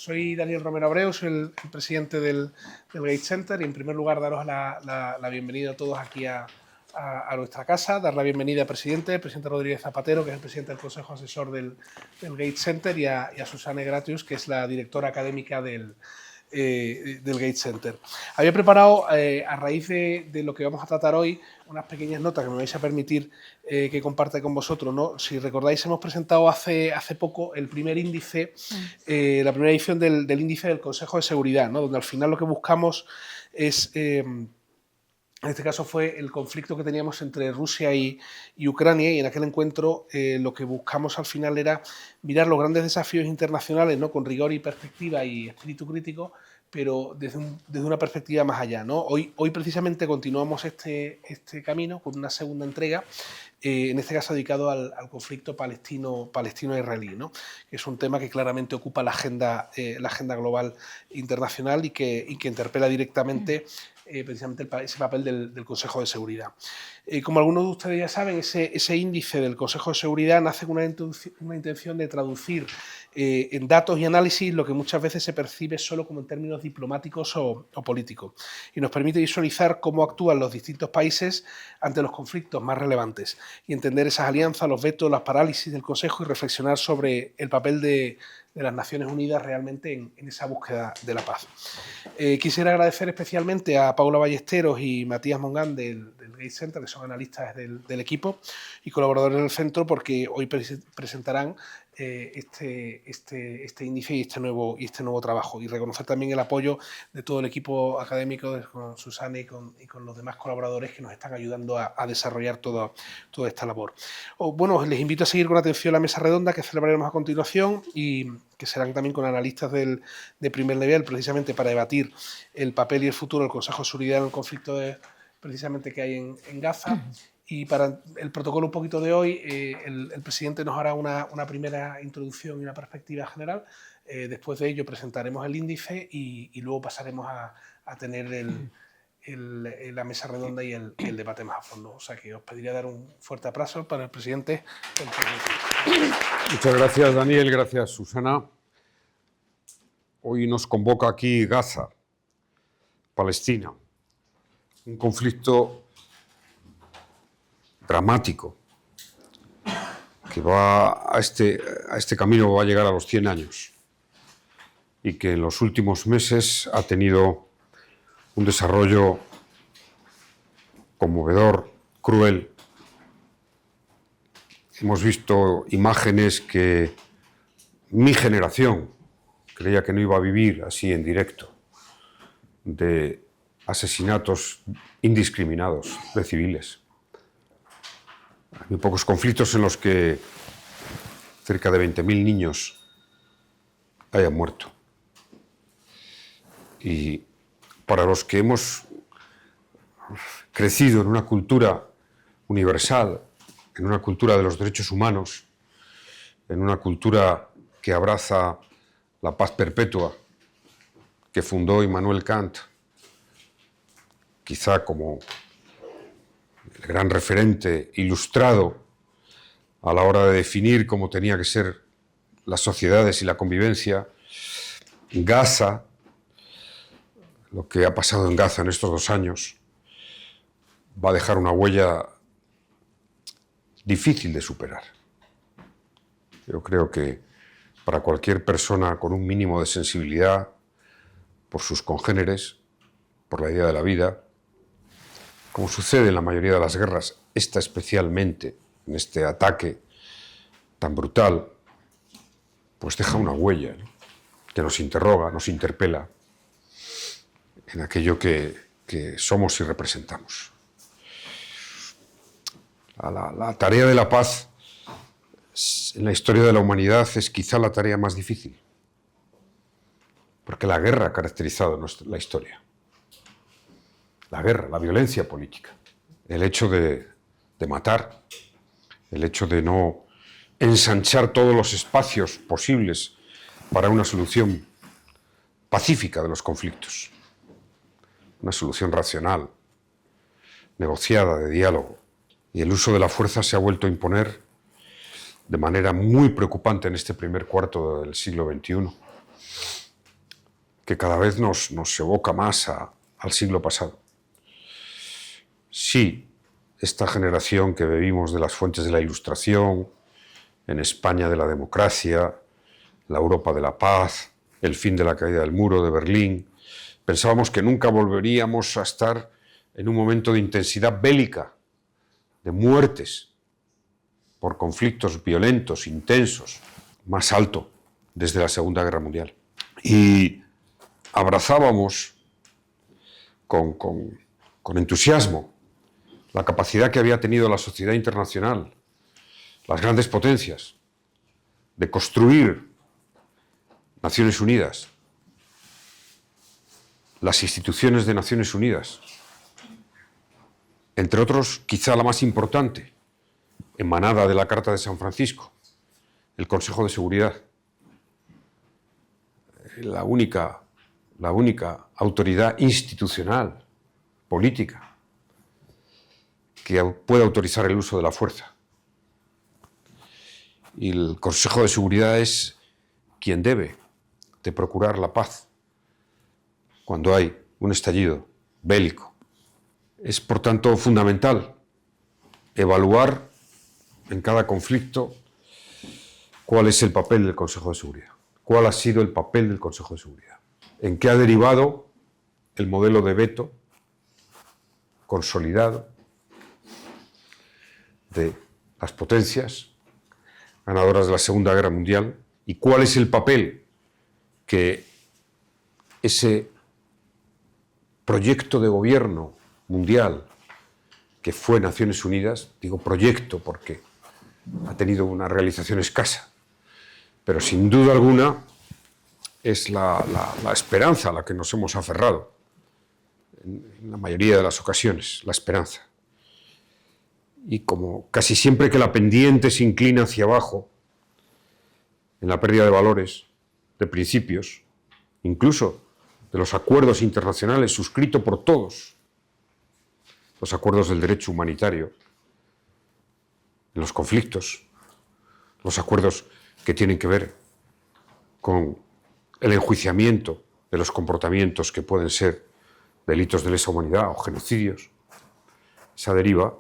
Soy Daniel Romero Abreu, soy el presidente del Gate Center y en primer lugar daros la bienvenida a todos aquí a nuestra casa, dar la bienvenida al presidente Rodríguez Zapatero, que es el presidente del Consejo Asesor del Gate Center, y a Susana Gratius, que es la directora académica del Gate Center. Había preparado, a raíz de lo que vamos a tratar hoy, unas pequeñas notas que me vais a permitir que comparte con vosotros, ¿no? Si recordáis, hemos presentado hace poco el primer índice, la primera edición del índice del Consejo de Seguridad, ¿no? Donde al final lo que buscamos es... en este caso fue el conflicto que teníamos entre Rusia y Ucrania, y en aquel encuentro lo que buscamos al final era mirar los grandes desafíos internacionales, ¿no? Con rigor y perspectiva y espíritu crítico, pero desde una perspectiva más allá, ¿no? Hoy precisamente continuamos este camino con una segunda entrega, en este caso dedicado al conflicto palestino-israelí, ¿no? Que es un tema que claramente ocupa la agenda global internacional y que interpela directamente precisamente ese papel del Consejo de Seguridad. Como algunos de ustedes ya saben, ese índice del Consejo de Seguridad nace con una intención de traducir en datos y análisis lo que muchas veces se percibe solo como en términos diplomáticos o políticos, y nos permite visualizar cómo actúan los distintos países ante los conflictos más relevantes y entender esas alianzas, los vetos, las parálisis del Consejo, y reflexionar sobre el papel de las Naciones Unidas realmente en esa búsqueda de la paz. Quisiera agradecer especialmente a Paula Ballesteros y Matías Mongán del Gate Center, que son analistas del equipo y colaboradores del centro, porque hoy presentarán este índice y este nuevo trabajo, y reconocer también el apoyo de todo el equipo académico, con Susana y con los demás colaboradores que nos están ayudando a desarrollar toda esta labor. Bueno, les invito a seguir con atención la mesa redonda que celebraremos a continuación, y que serán también con analistas de primer nivel, precisamente para debatir el papel y el futuro del Consejo de Seguridad en el conflicto precisamente que hay en Gaza. Y para el protocolo un poquito de hoy, el presidente nos hará una primera introducción y una perspectiva general. Después de ello presentaremos el índice y luego pasaremos a tener la mesa redonda y el debate más a fondo. O sea que os pediría dar un fuerte aplauso para el presidente. Muchas gracias, Daniel. Gracias, Susana. Hoy nos convoca aquí Gaza, Palestina. Un conflicto dramático que va a este camino va a llegar a los 100 años y que en los últimos meses ha tenido un desarrollo conmovedor, cruel. Hemos visto imágenes que mi generación creía que no iba a vivir así en directo, de asesinatos indiscriminados de civiles. Hay pocos conflictos en los que cerca de 20.000 niños hayan muerto. Y para los que hemos crecido en una cultura universal, en una cultura de los derechos humanos, en una cultura que abraza la paz perpetua que fundó Immanuel Kant, quizá como el gran referente ilustrado a la hora de definir cómo tenía que ser las sociedades y la convivencia. Gaza, lo que ha pasado en Gaza en estos 2 años, va a dejar una huella difícil de superar. Yo creo que para cualquier persona con un mínimo de sensibilidad por sus congéneres, por la idea de la vida, como sucede en la mayoría de las guerras, esta especialmente, en este ataque tan brutal, pues deja una huella, ¿no? Que nos interroga, nos interpela en aquello que somos y representamos. La tarea de la paz en la historia de la humanidad es quizá la tarea más difícil, porque la guerra ha caracterizado la historia. La guerra, la violencia política, el hecho de matar, el hecho de no ensanchar todos los espacios posibles para una solución pacífica de los conflictos, una solución racional, negociada, de diálogo. Y el uso de la fuerza se ha vuelto a imponer de manera muy preocupante en este primer cuarto del siglo XXI. que cada vez nos evoca más al siglo pasado. Sí, esta generación que bebimos de las fuentes de la Ilustración, en España de la democracia, la Europa de la paz, el fin de la caída del muro de Berlín, pensábamos que nunca volveríamos a estar en un momento de intensidad bélica, de muertes por conflictos violentos, intensos, más alto desde la Segunda Guerra Mundial. Y abrazábamos con entusiasmo la capacidad que había tenido la sociedad internacional, las grandes potencias, de construir Naciones Unidas, las instituciones de Naciones Unidas, entre otros, quizá la más importante, emanada de la Carta de San Francisco, el Consejo de Seguridad, la única autoridad institucional, política, que puede autorizar el uso de la fuerza. Y el Consejo de Seguridad es quien debe de procurar la paz cuando hay un estallido bélico. Es, por tanto, fundamental evaluar en cada conflicto cuál es el papel del Consejo de Seguridad, cuál ha sido el papel del Consejo de Seguridad, en qué ha derivado el modelo de veto consolidado de las potencias ganadoras de la Segunda Guerra Mundial y cuál es el papel que ese proyecto de gobierno mundial que fue Naciones Unidas, digo proyecto porque ha tenido una realización escasa, pero sin duda alguna es la esperanza a la que nos hemos aferrado en la mayoría de las ocasiones, la esperanza. Y como casi siempre que la pendiente se inclina hacia abajo, en la pérdida de valores, de principios, incluso de los acuerdos internacionales suscritos por todos, los acuerdos del derecho humanitario, en los conflictos, los acuerdos que tienen que ver con el enjuiciamiento de los comportamientos que pueden ser delitos de lesa humanidad o genocidios, esa deriva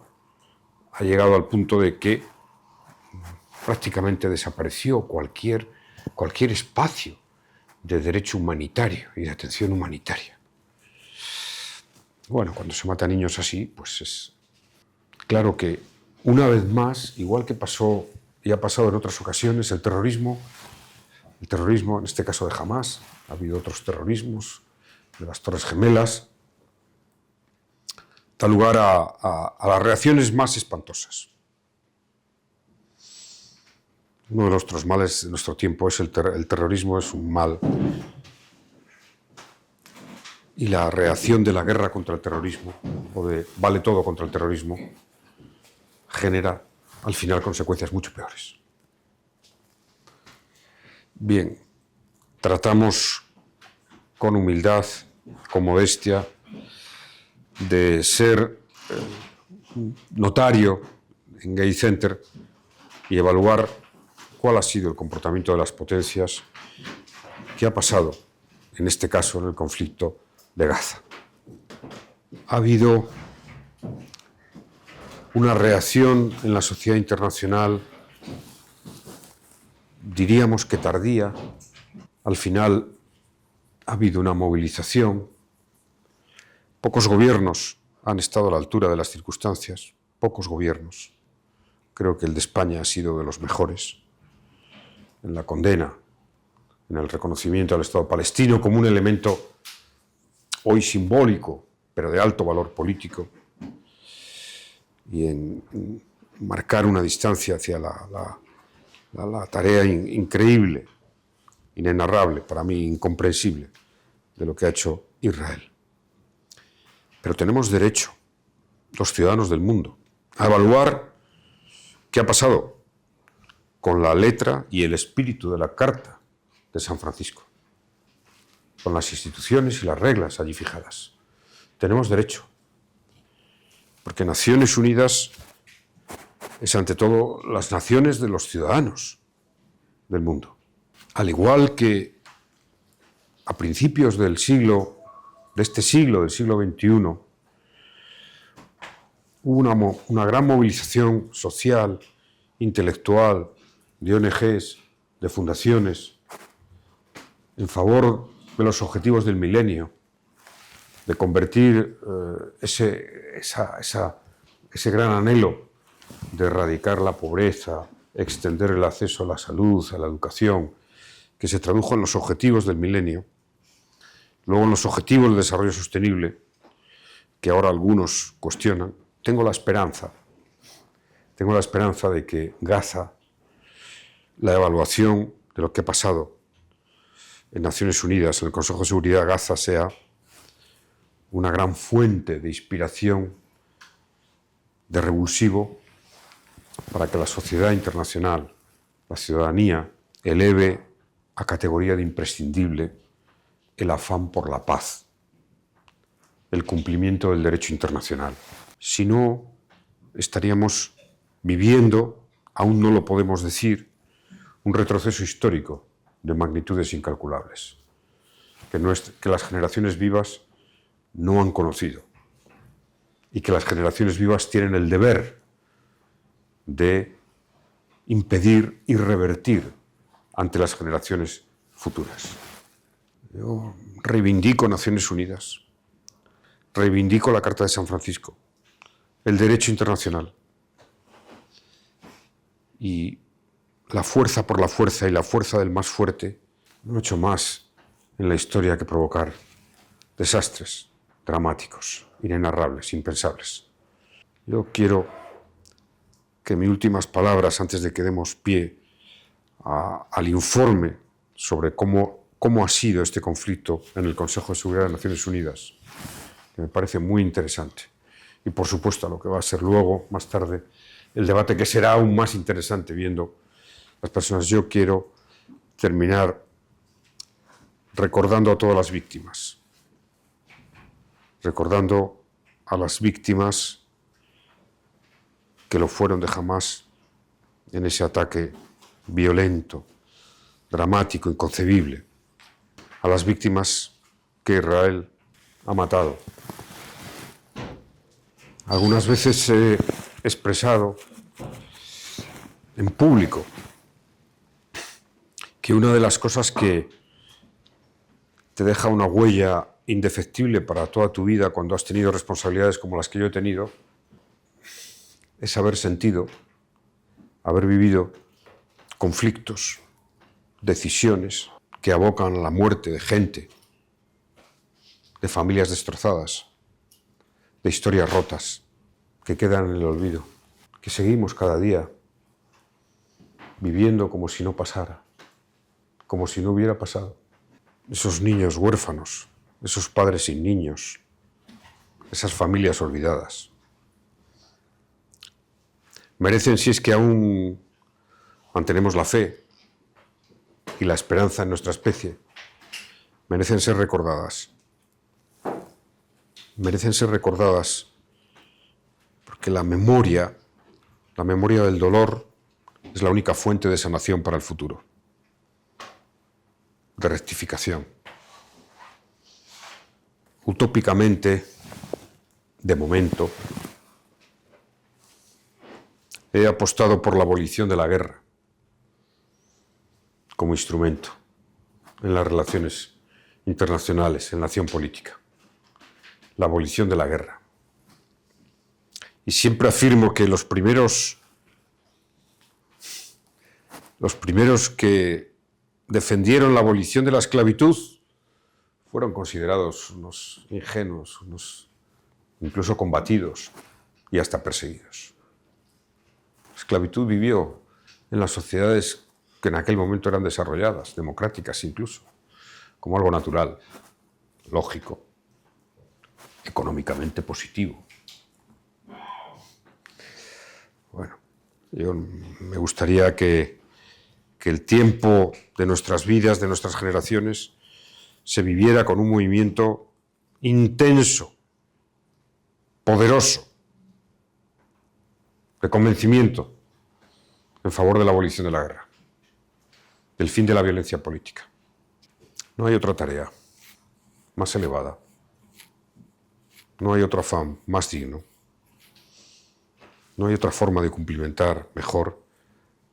ha llegado al punto de que prácticamente desapareció cualquier espacio de derecho humanitario y de atención humanitaria. Bueno, cuando se matan niños así, pues es claro que una vez más, igual que pasó y ha pasado en otras ocasiones, el terrorismo, en este caso de Hamás, ha habido otros terrorismos, de las Torres Gemelas, da lugar a las reacciones más espantosas. Uno de nuestros males de nuestro tiempo es el terrorismo, es un mal. Y la reacción de la guerra contra el terrorismo, o de vale todo contra el terrorismo, genera al final consecuencias mucho peores. Bien, tratamos con humildad, con modestia, de ser notario en Gate Center y evaluar cuál ha sido el comportamiento de las potencias, qué ha pasado, en este caso, en el conflicto de Gaza. Ha habido una reacción en la sociedad internacional, diríamos que tardía. Al final ha habido una movilización. Pocos gobiernos han estado a la altura de las circunstancias, pocos gobiernos. Creo que el de España ha sido de los mejores en la condena, en el reconocimiento al Estado palestino como un elemento hoy simbólico, pero de alto valor político, y en marcar una distancia hacia la tarea increíble, inenarrable, para mí incomprensible, de lo que ha hecho Israel. Pero tenemos derecho, los ciudadanos del mundo, a evaluar qué ha pasado con la letra y el espíritu de la Carta de San Francisco, con las instituciones y las reglas allí fijadas. Tenemos derecho, porque Naciones Unidas es ante todo las naciones de los ciudadanos del mundo. Al igual que a principios del siglo XXI, hubo una gran movilización social, intelectual, de ONGs, de fundaciones, en favor de los objetivos del milenio, de convertir ese gran anhelo de erradicar la pobreza, extender el acceso a la salud, a la educación, que se tradujo en los objetivos del milenio, luego en los objetivos del desarrollo sostenible, que ahora algunos cuestionan. Tengo la esperanza de que Gaza, la evaluación de lo que ha pasado en Naciones Unidas, en el Consejo de Seguridad, Gaza sea una gran fuente de inspiración, de revulsivo, para que la sociedad internacional, la ciudadanía, eleve a categoría de imprescindible el afán por la paz, el cumplimiento del derecho internacional. Si no, estaríamos viviendo, aún no lo podemos decir, un retroceso histórico de magnitudes incalculables, que las generaciones vivas no han conocido y que las generaciones vivas tienen el deber de impedir y revertir ante las generaciones futuras. Yo reivindico Naciones Unidas, reivindico la Carta de San Francisco, el derecho internacional y la fuerza por la fuerza y la fuerza del más fuerte no ha hecho más en la historia que provocar desastres dramáticos, inenarrables, impensables. Yo quiero que mis últimas palabras, antes de que demos pie al informe sobre cómo ha sido este conflicto en el Consejo de Seguridad de Naciones Unidas, que me parece muy interesante, y por supuesto a lo que va a ser luego, más tarde, el debate, que será aún más interesante viendo las personas. Yo quiero terminar recordando a todas las víctimas, recordando a las víctimas que lo fueron de Hamás en ese ataque violento, dramático, inconcebible, a las víctimas que Israel ha matado. Algunas veces he expresado en público que una de las cosas que te deja una huella indefectible para toda tu vida cuando has tenido responsabilidades como las que yo he tenido es haber sentido, haber vivido conflictos, decisiones que abocan a la muerte de gente, de familias destrozadas, de historias rotas que quedan en el olvido, que seguimos cada día viviendo como si no pasara, como si no hubiera pasado. Esos niños huérfanos, esos padres sin niños, esas familias olvidadas, merecen, si es que aún mantenemos la fe y la esperanza en nuestra especie, merecen ser recordadas. Merecen ser recordadas porque la memoria del dolor es la única fuente de sanación para el futuro, de rectificación. Utópicamente, de momento, he apostado por la abolición de la guerra como instrumento en las relaciones internacionales, en la acción política. La abolición de la guerra. Y siempre afirmo que los primeros que defendieron la abolición de la esclavitud fueron considerados unos ingenuos, unos incluso combatidos y hasta perseguidos. La esclavitud vivió en las sociedades que en aquel momento eran desarrolladas, democráticas incluso, como algo natural, lógico, económicamente positivo. Bueno, yo me gustaría que el tiempo de nuestras vidas, de nuestras generaciones, se viviera con un movimiento intenso, poderoso, de convencimiento en favor de la abolición de la guerra, del fin de la violencia política. No hay otra tarea más elevada. No hay otro afán más digno. No hay otra forma de cumplimentar mejor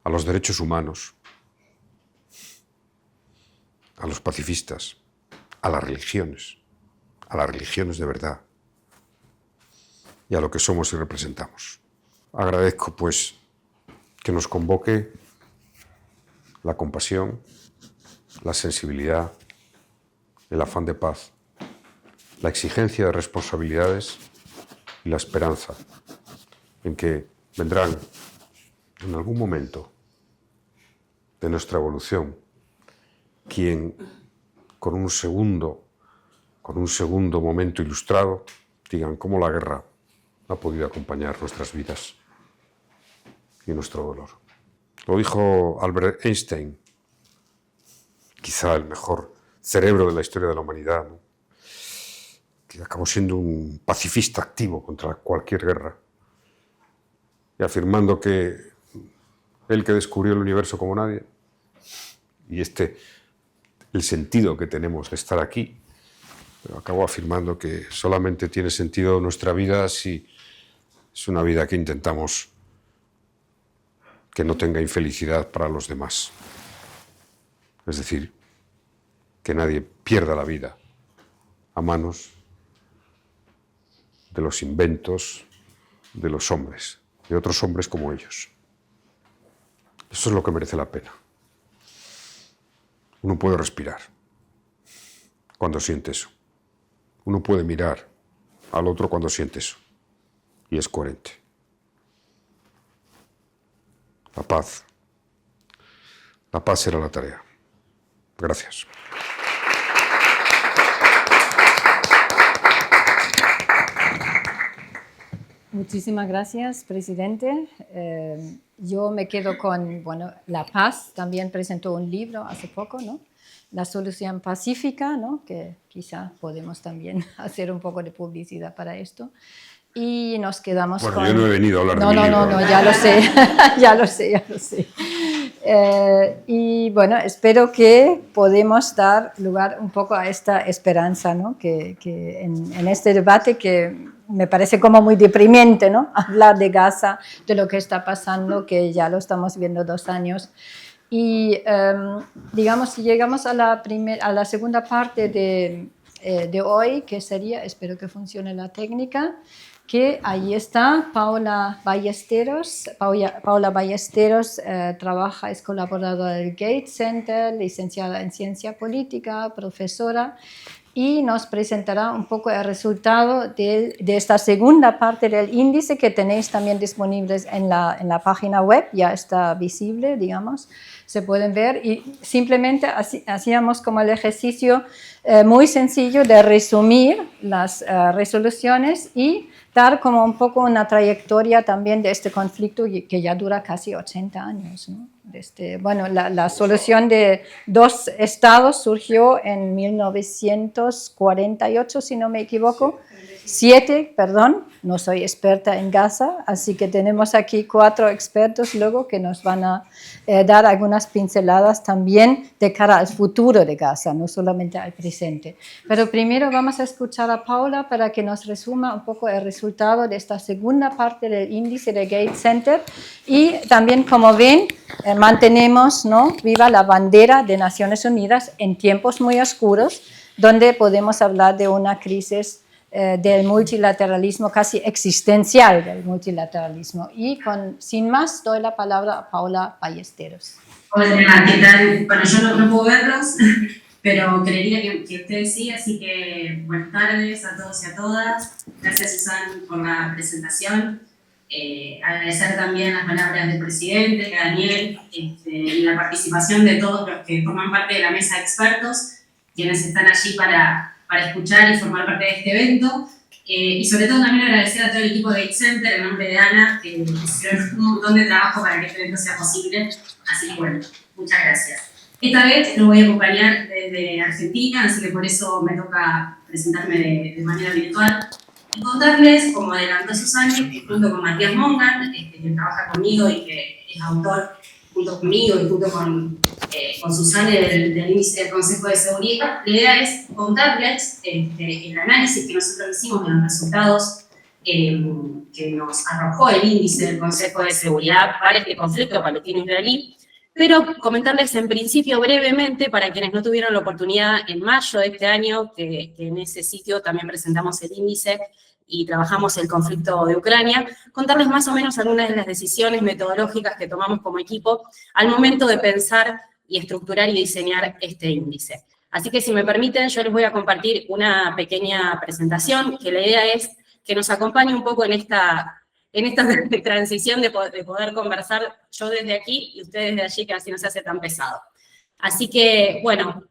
a los derechos humanos, a los pacifistas, a las religiones de verdad y a lo que somos y representamos. Agradezco, pues, que nos convoque la compasión, la sensibilidad, el afán de paz, la exigencia de responsabilidades y la esperanza en que vendrán en algún momento de nuestra evolución quien con un segundo momento ilustrado digan cómo la guerra ha podido acompañar nuestras vidas y nuestro dolor. Lo dijo Albert Einstein, quizá el mejor cerebro de la historia de la humanidad, ¿no? Que acabó siendo un pacifista activo contra cualquier guerra, y afirmando que él, que descubrió el universo como nadie, y el sentido que tenemos de estar aquí, pero acabó afirmando que solamente tiene sentido nuestra vida si es una vida que intentamos que no tenga infelicidad para los demás. Es decir, que nadie pierda la vida a manos de los inventos de los hombres, de otros hombres como ellos. Eso es lo que merece la pena. Uno puede respirar cuando siente eso. Uno puede mirar al otro cuando siente eso. Y es coherente. La paz. La paz será la tarea. Gracias. Muchísimas gracias, presidente. Yo me quedo con, La Paz también presentó un libro hace poco, ¿no? La solución pacífica, ¿no? Que quizá podemos también hacer un poco de publicidad para esto. Y nos quedamos con... Yo no he venido a hablar de mi libro. No, ya lo sé, ya lo sé. Y espero que podemos dar lugar un poco a esta esperanza, ¿no? Que en este debate que me parece como muy deprimente, ¿no? Hablar de Gaza, de lo que está pasando, que ya lo estamos viendo 2 años. Y digamos, si llegamos a la segunda parte de hoy, que sería, espero que funcione la técnica, que ahí está Paula Ballesteros. Paula Ballesteros es colaboradora del Gates Center, licenciada en Ciencia Política, profesora, y nos presentará un poco el resultado de esta segunda parte del índice que tenéis también disponibles en la página web, ya está visible, digamos, se pueden ver, y simplemente hacíamos como el ejercicio muy sencillo de resumir las resoluciones y dar como un poco una trayectoria también de este conflicto que ya dura casi 80 años, ¿no? La solución de 2 estados surgió en 1948, si no me equivoco. 7, perdón, no soy experta en Gaza, así que tenemos aquí 4 expertos luego que nos van a dar algunas pinceladas también de cara al futuro de Gaza, no solamente al presente. Pero primero vamos a escuchar a Paula para que nos resuma un poco el resultado de esta segunda parte del índice de Gates Center, y también, como ven, mantenemos, ¿no?, viva la bandera de Naciones Unidas en tiempos muy oscuros, donde podemos hablar de una crisis del multilateralismo, casi existencial del multilateralismo. Y sin más, doy la palabra a Paula Ballesteros. Hola, ¿qué tal? Bueno, yo no puedo verlos, pero creería que ustedes sí, así que buenas tardes a todos y a todas. Gracias, Susan, por la presentación. Agradecer también las palabras del presidente, de Daniel, y la participación de todos los que forman parte de la mesa de expertos, quienes están allí para escuchar y formar parte de este evento. Y sobre todo también agradecer a todo el equipo de Gates Center, en nombre de Ana, que hicieron un montón de trabajo para que este evento sea posible. Así que bueno, muchas gracias. Esta vez lo voy a acompañar desde Argentina, así que por eso me toca presentarme de manera virtual. Y contarles, como adelantó Susana, que junto con Matías Mongan, que trabaja conmigo y que es autor junto conmigo y junto con con Susana del índice del Consejo de Seguridad. La idea es contarles el análisis que nosotros hicimos de los resultados que nos arrojó el índice del Consejo de Seguridad para este conflicto palestino-israelí, pero comentarles en principio brevemente, para quienes no tuvieron la oportunidad en mayo de este año, que en ese sitio también presentamos el índice y trabajamos el conflicto de Ucrania, contarles más o menos algunas de las decisiones metodológicas que tomamos como equipo al momento de pensar y estructurar y diseñar este índice. Así que si me permiten, yo les voy a compartir una pequeña presentación, que la idea es que nos acompañe un poco en esta transición de poder conversar yo desde aquí y ustedes desde allí, que así no se hace tan pesado. Así que, bueno,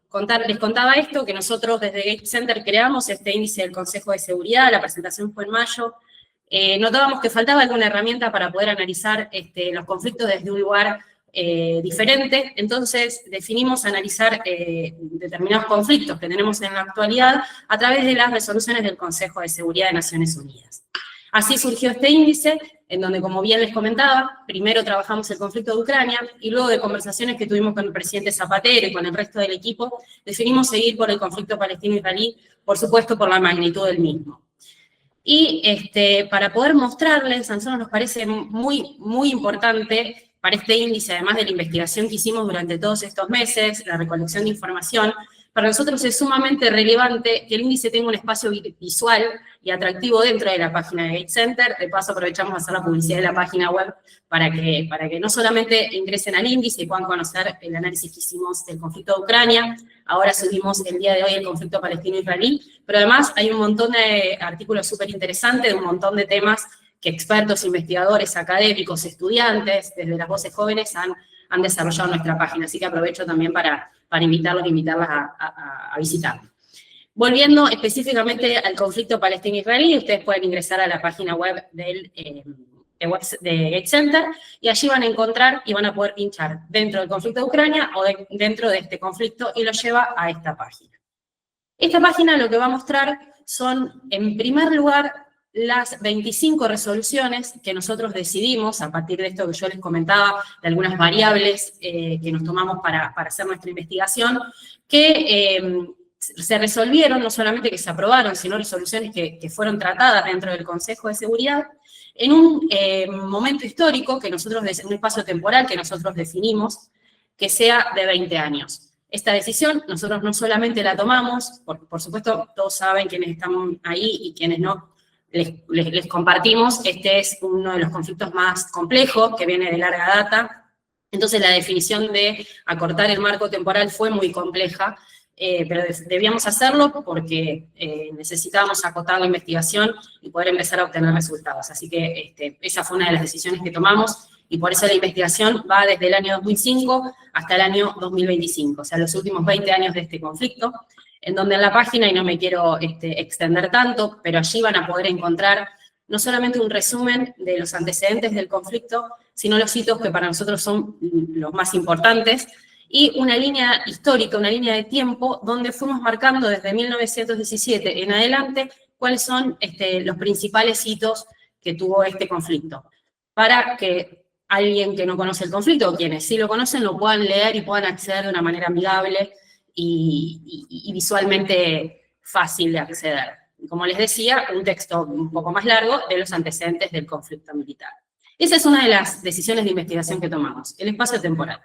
les contaba esto, que nosotros desde Gate Center creamos este índice del Consejo de Seguridad, la presentación fue en mayo. Notábamos que faltaba alguna herramienta para poder analizar los conflictos desde un lugar diferente, entonces definimos analizar determinados conflictos que tenemos en la actualidad a través de las resoluciones del Consejo de Seguridad de Naciones Unidas. Así surgió este índice, en donde, como bien les comentaba, primero trabajamos el conflicto de Ucrania y luego de conversaciones que tuvimos con el presidente Zapatero y con el resto del equipo, decidimos seguir por el conflicto palestino-israelí, por supuesto por la magnitud del mismo. Y para poder mostrarles, a nosotros nos parece muy importante para este índice, además de la investigación que hicimos durante todos estos meses, la recolección de información, para nosotros es sumamente relevante que el índice tenga un espacio visual y atractivo dentro de la página de Gate Center. De paso aprovechamos a hacer la publicidad de la página web para que no solamente ingresen al índice y puedan conocer el análisis que hicimos del conflicto de Ucrania, ahora subimos el día de hoy el conflicto palestino-israelí, pero además hay un montón de artículos súper interesantes de un montón de temas que expertos, investigadores, académicos, estudiantes, desde las voces jóvenes han desarrollado en nuestra página. Así que aprovecho también para invitarlos e invitarlas a visitarlo. Volviendo específicamente al conflicto palestino-israelí, ustedes pueden ingresar a la página web de Gate Center y allí van a encontrar y van a poder pinchar dentro del conflicto de Ucrania o dentro de este conflicto y los lleva a esta página. Esta página lo que va a mostrar son, en primer lugar, las 25 resoluciones que nosotros decidimos, a partir de esto que yo les comentaba, de algunas variables que nos tomamos para hacer nuestra investigación, que se resolvieron, no solamente que se aprobaron, sino resoluciones que fueron tratadas dentro del Consejo de Seguridad, en un momento histórico, un espacio temporal que nosotros definimos, que sea de 20 años. Esta decisión nosotros no solamente la tomamos, por supuesto todos saben quienes están ahí y quienes no, les compartimos, este es uno de los conflictos más complejos, que viene de larga data, entonces la definición de acortar el marco temporal fue muy compleja, pero debíamos hacerlo porque necesitábamos acotar la investigación y poder empezar a obtener resultados. Así que esa fue una de las decisiones que tomamos, y por eso la investigación va desde el año 2005 hasta el año 2025, o sea, los últimos 20 años de este conflicto, en donde en la página, y no me quiero extender tanto, pero allí van a poder encontrar no solamente un resumen de los antecedentes del conflicto, sino los hitos que para nosotros son los más importantes, y una línea histórica, una línea de tiempo, donde fuimos marcando desde 1917 en adelante cuáles son los principales hitos que tuvo este conflicto, para que alguien que no conoce el conflicto, o quienes sí lo conocen, lo puedan leer y puedan acceder de una manera amigable y visualmente fácil de acceder. Como les decía, un texto un poco más largo de los antecedentes del conflicto militar. Esa es una de las decisiones de investigación que tomamos, el espacio temporal.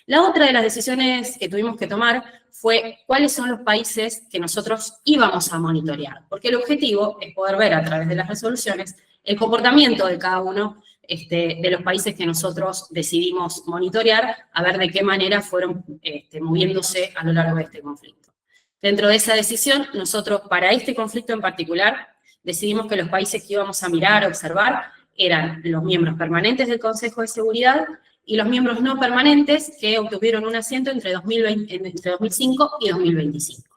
La otra de las decisiones que tuvimos que tomar fue cuáles son los países que nosotros íbamos a monitorear, porque el objetivo es poder ver a través de las resoluciones el comportamiento de cada uno de los países que nosotros decidimos monitorear, a ver de qué manera fueron moviéndose a lo largo de este conflicto. Dentro de esa decisión, nosotros para este conflicto en particular, decidimos que los países que íbamos a mirar, observar, eran los miembros permanentes del Consejo de Seguridad y los miembros no permanentes que obtuvieron un asiento entre 2005 y 2025.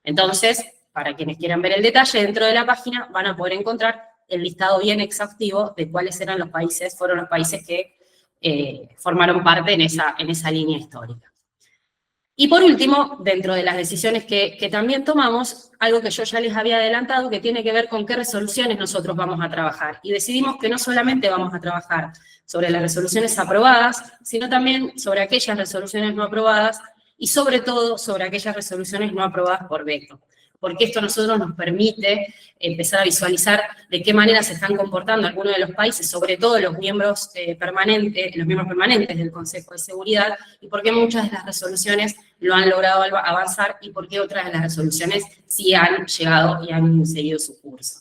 Entonces, para quienes quieran ver el detalle, dentro de la página van a poder encontrar el listado bien exhaustivo de cuáles eran los países, fueron los países que formaron parte en esa línea histórica. Y por último, dentro de las decisiones que también tomamos, algo que yo ya les había adelantado, que tiene que ver con qué resoluciones nosotros vamos a trabajar. Y decidimos que no solamente vamos a trabajar sobre las resoluciones aprobadas, sino también sobre aquellas resoluciones no aprobadas y sobre todo sobre aquellas resoluciones no aprobadas por veto. Porque esto a nosotros nos permite empezar a visualizar de qué manera se están comportando algunos de los países, sobre todo los miembros permanentes del Consejo de Seguridad, y por qué muchas de las resoluciones lo han logrado avanzar y por qué otras de las resoluciones sí han llegado y han seguido su curso.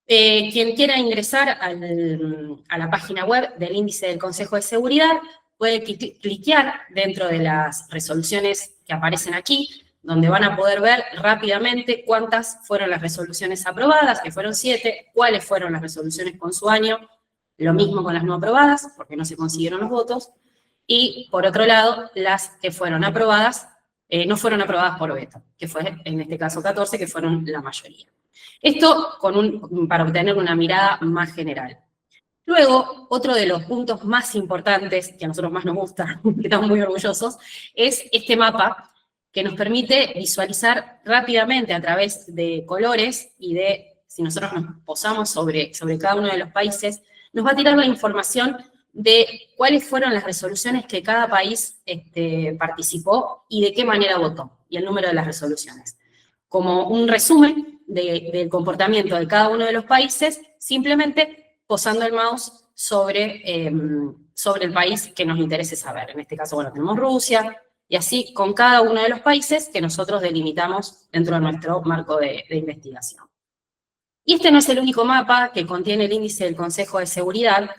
Quien quiera ingresar a la página web del índice del Consejo de Seguridad puede cliquear dentro de las resoluciones que aparecen aquí, donde van a poder ver rápidamente cuántas fueron las resoluciones aprobadas, que fueron 7, cuáles fueron las resoluciones con su año, lo mismo con las no aprobadas, porque no se consiguieron los votos, y por otro lado, las que fueron aprobadas, no fueron aprobadas por veto, que fue en este caso 14, que fueron la mayoría. Esto para obtener una mirada más general. Luego, otro de los puntos más importantes, que a nosotros más nos gusta, que estamos muy orgullosos, es este mapa, que nos permite visualizar rápidamente a través de colores y si nosotros nos posamos sobre cada uno de los países, nos va a tirar la información de cuáles fueron las resoluciones que cada país participó y de qué manera votó, y el número de las resoluciones. Como un resumen del comportamiento de cada uno de los países, simplemente posando el mouse sobre el país que nos interese saber. En este caso, bueno, tenemos Rusia, y así con cada uno de los países que nosotros delimitamos dentro de nuestro marco de investigación. Y este no es el único mapa que contiene el índice del Consejo de Seguridad,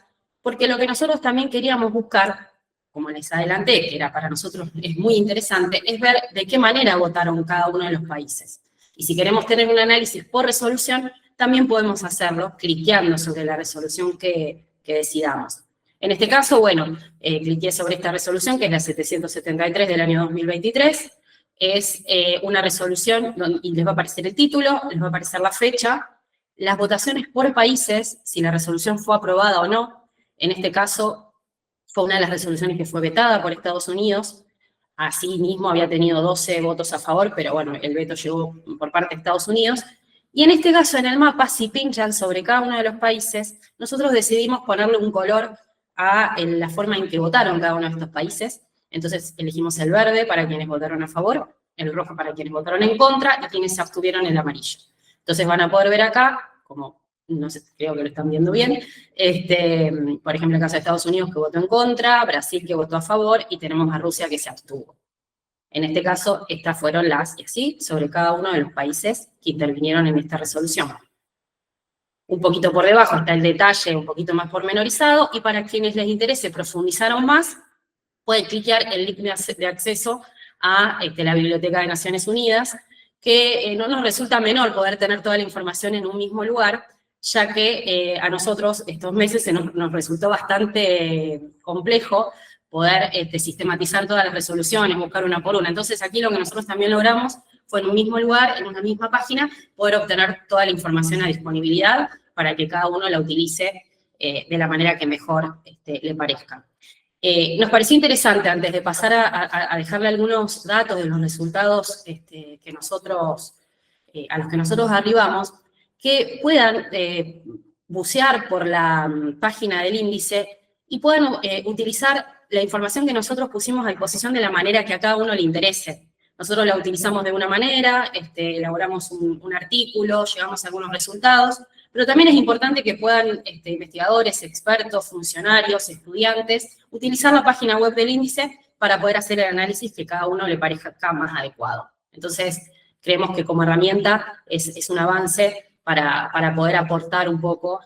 porque lo que nosotros también queríamos buscar, como les adelanté, que era para nosotros es muy interesante, es ver de qué manera votaron cada uno de los países. Y si queremos tener un análisis por resolución, también podemos hacerlo cliqueando sobre la resolución que decidamos. En este caso, bueno, cliqué sobre esta resolución, que es la 773 del año 2023. Es una resolución y les va a aparecer el título, les va a aparecer la fecha, las votaciones por países, si la resolución fue aprobada o no. En este caso, fue una de las resoluciones que fue vetada por Estados Unidos. Así mismo había tenido 12 votos a favor, pero bueno, el veto llegó por parte de Estados Unidos. Y en este caso, en el mapa, si pinchan sobre cada uno de los países, nosotros decidimos ponerle un color a la forma en que votaron cada uno de estos países. Entonces elegimos el verde para quienes votaron a favor, el rojo para quienes votaron en contra y quienes se abstuvieron el amarillo. Entonces van a poder ver acá, como no sé, creo que lo están viendo bien, por ejemplo, el caso de Estados Unidos que votó en contra, Brasil que votó a favor y tenemos a Rusia que se abstuvo. En este caso, estas fueron y así, sobre cada uno de los países que intervinieron en esta resolución. Un poquito por debajo está el detalle un poquito más pormenorizado, y para quienes les interese profundizar aún más, pueden cliquear el link de acceso a la Biblioteca de Naciones Unidas, que no nos resulta menor poder tener toda la información en un mismo lugar, ya que a nosotros estos meses nos resultó bastante complejo poder sistematizar todas las resoluciones, buscar una por una. Entonces aquí lo que nosotros también logramos fue en un mismo lugar, en una misma página, poder obtener toda la información a disponibilidad para que cada uno la utilice de la manera que mejor le parezca. Nos pareció interesante, antes de pasar a dejarle algunos datos de los resultados a los que nosotros arribamos, que puedan bucear por la página del índice y puedan utilizar la información que nosotros pusimos a disposición de la manera que a cada uno le interese. Nosotros la utilizamos de una manera, elaboramos un artículo, llegamos a algunos resultados, pero también es importante que puedan investigadores, expertos, funcionarios, estudiantes, utilizar la página web del índice para poder hacer el análisis que cada uno le parezca más adecuado. Entonces, creemos que como herramienta es un avance para poder aportar un poco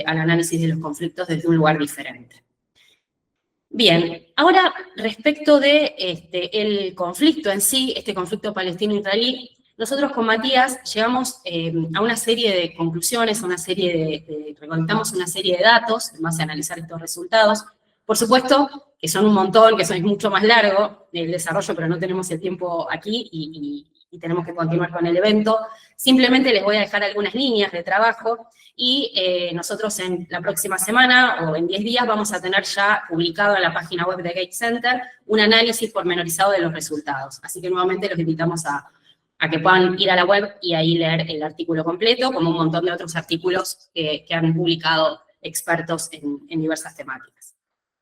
al análisis de los conflictos desde un lugar diferente. Bien, ahora respecto de el conflicto en sí, este conflicto palestino-israelí, nosotros con Matías llegamos a una serie de conclusiones, recolectamos una serie de datos en base a analizar estos resultados. Por supuesto que son un montón, que es mucho más largo el desarrollo, pero no tenemos el tiempo aquí y tenemos que continuar con el evento. simplemente les voy a dejar algunas líneas de trabajo y nosotros en la próxima semana o en 10 días vamos a tener ya publicado en la página web de Gates Center un análisis pormenorizado de los resultados. Así que nuevamente los invitamos a que puedan ir a la web y ahí leer el artículo completo, como un montón de otros artículos que han publicado expertos en diversas temáticas.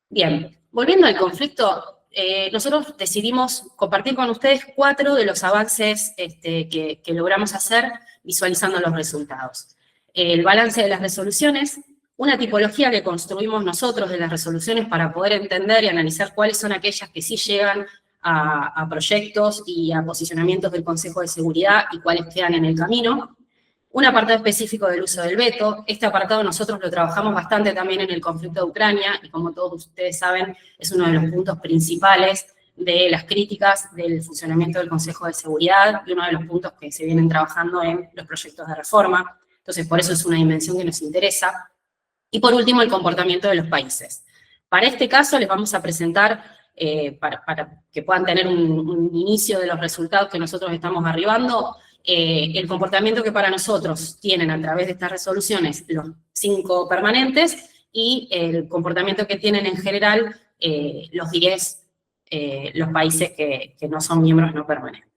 Bien, volviendo al conflicto, nosotros decidimos compartir con ustedes 4 de los avances que logramos hacer visualizando los resultados. El balance de las resoluciones, una tipología que construimos nosotros de las resoluciones para poder entender y analizar cuáles son aquellas que sí llegan a proyectos y a posicionamientos del Consejo de Seguridad y cuáles quedan en el camino. Un apartado específico del uso del veto. Este apartado nosotros lo trabajamos bastante también en el conflicto de Ucrania y como todos ustedes saben es uno de los puntos principales de las críticas del funcionamiento del Consejo de Seguridad y uno de los puntos que se vienen trabajando en los proyectos de reforma. Entonces por eso es una dimensión que nos interesa. Y por último el comportamiento de los países. Para este caso les vamos a presentar para que puedan tener un inicio de los resultados que nosotros estamos arribando, el comportamiento que para nosotros tienen a través de estas resoluciones los 5 permanentes y el comportamiento que tienen en general los 10 los países que no son miembros no permanentes.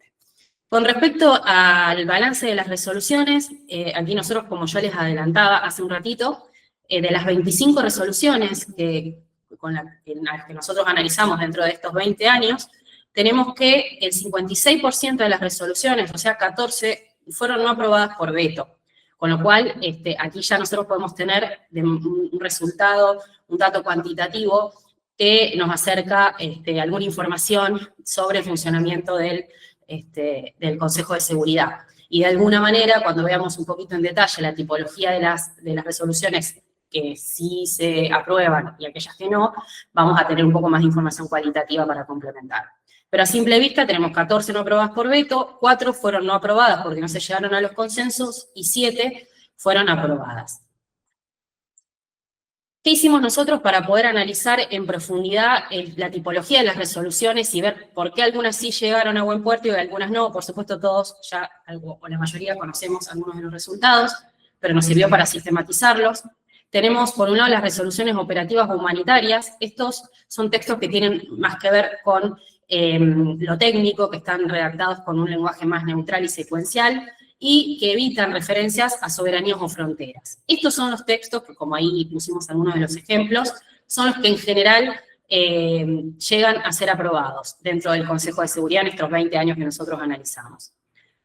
Con respecto al balance de las resoluciones, aquí nosotros, como yo les adelantaba hace un ratito, de las 25 resoluciones en las que nosotros analizamos dentro de estos 20 años, tenemos que el 56% de las resoluciones, o sea, 14, fueron no aprobadas por veto. Con lo cual, aquí ya nosotros podemos tener un resultado, un dato cuantitativo que nos acerca alguna información sobre el funcionamiento del Consejo de Seguridad. Y de alguna manera, cuando veamos un poquito en detalle la tipología de las resoluciones que sí se aprueban y aquellas que no, vamos a tener un poco más de información cualitativa para complementar. Pero a simple vista tenemos 14 no aprobadas por veto, 4 fueron no aprobadas porque no se llegaron a los consensos y 7 fueron aprobadas. ¿Qué hicimos nosotros para poder analizar en profundidad la tipología de las resoluciones y ver por qué algunas sí llegaron a buen puerto y algunas no? Por supuesto todos ya, o la mayoría, conocemos algunos de los resultados, pero nos sirvió para sistematizarlos. Tenemos, por un lado, las resoluciones operativas humanitarias. Estos son textos que tienen más que ver con lo técnico, que están redactados con un lenguaje más neutral y secuencial, y que evitan referencias a soberanías o fronteras. Estos son los textos que, como ahí pusimos algunos de los ejemplos, son los que en general llegan a ser aprobados dentro del Consejo de Seguridad en estos 20 años que nosotros analizamos.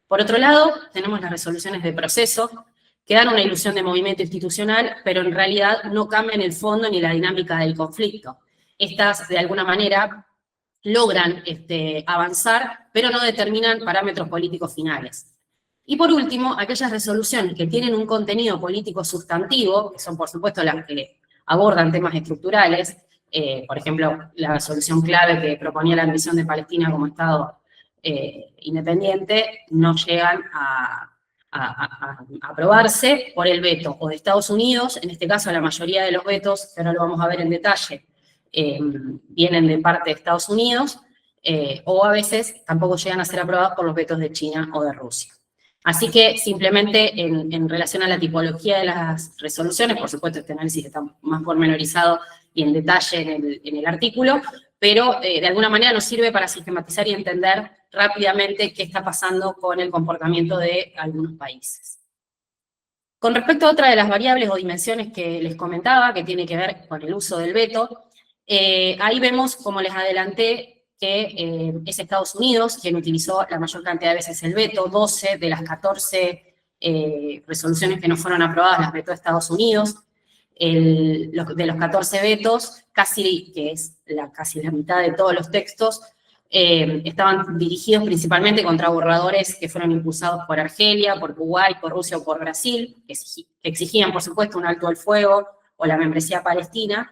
Por otro lado, tenemos las resoluciones de proceso, que dan una ilusión de movimiento institucional, pero en realidad no cambian el fondo ni la dinámica del conflicto. Estas, de alguna manera, logran avanzar, pero no determinan parámetros políticos finales. Y por último, aquellas resoluciones que tienen un contenido político sustantivo, que son por supuesto las que abordan temas estructurales, por ejemplo, la resolución clave que proponía la admisión de Palestina como Estado independiente, no llegan a aprobarse por el veto o de Estados Unidos. En este caso la mayoría de los vetos, que ahora lo vamos a ver en detalle, vienen de parte de Estados Unidos, o a veces tampoco llegan a ser aprobados por los vetos de China o de Rusia. Así que simplemente en relación a la tipología de las resoluciones, por supuesto este análisis está más pormenorizado y en detalle en el artículo, pero de alguna manera nos sirve para sistematizar y entender rápidamente qué está pasando con el comportamiento de algunos países. Con respecto a otra de las variables o dimensiones que les comentaba, que tiene que ver con el uso del veto, ahí vemos, como les adelanté, que es Estados Unidos quien utilizó la mayor cantidad de veces el veto. 12 de las 14 resoluciones que no fueron aprobadas las vetó Estados Unidos. De los 14 vetos, que es casi la mitad de todos los textos, estaban dirigidos principalmente contra borradores que fueron impulsados por Argelia, por Uruguay, por Rusia o por Brasil, que exigían, por supuesto, un alto al fuego o la membresía palestina.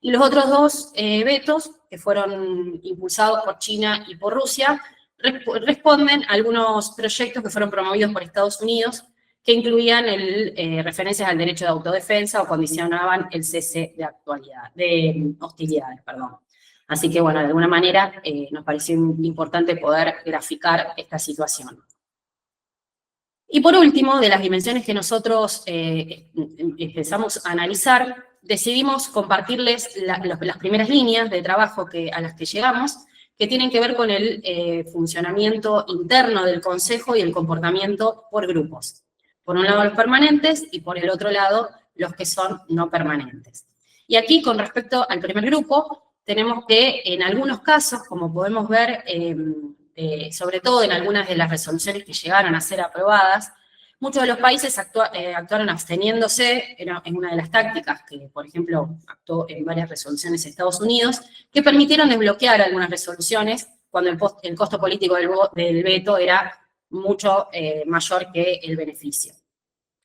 Y los otros 2 vetos, que fueron impulsados por China y por Rusia, responden a algunos proyectos que fueron promovidos por Estados Unidos, que incluían referencias al derecho de autodefensa o condicionaban el cese de hostilidades. Así que, bueno, de alguna manera nos pareció importante poder graficar esta situación. Y por último, de las dimensiones que nosotros empezamos a analizar, decidimos compartirles las primeras líneas de trabajo a las que llegamos, que tienen que ver con el funcionamiento interno del Consejo y el comportamiento por grupos. Por un lado los permanentes y por el otro lado los que son no permanentes. Y aquí, con respecto al primer grupo, tenemos que en algunos casos, como podemos ver, sobre todo en algunas de las resoluciones que llegaron a ser aprobadas, muchos de los países actuaron absteniéndose en una de las tácticas que, por ejemplo, actuó en varias resoluciones de Estados Unidos, que permitieron desbloquear algunas resoluciones cuando el costo político del veto era mucho mayor que el beneficio.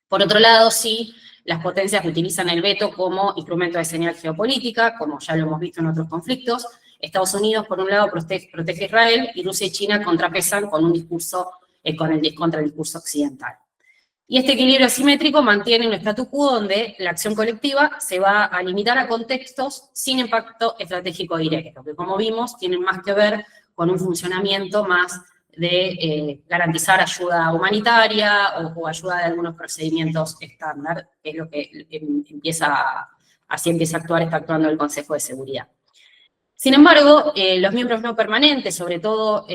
Por otro lado, sí, las potencias utilizan el veto como instrumento de señal geopolítica, como ya lo hemos visto en otros conflictos. Estados Unidos, por un lado, protege a Israel, y Rusia y China contrapesan con un discurso contra el discurso occidental. Y este equilibrio asimétrico mantiene un statu quo donde la acción colectiva se va a limitar a contextos sin impacto estratégico directo, que como vimos tienen más que ver con un funcionamiento más de garantizar ayuda humanitaria o ayuda de algunos procedimientos estándar, que es lo que así empieza a actuar, está actuando el Consejo de Seguridad. Sin embargo, los miembros no permanentes, sobre todo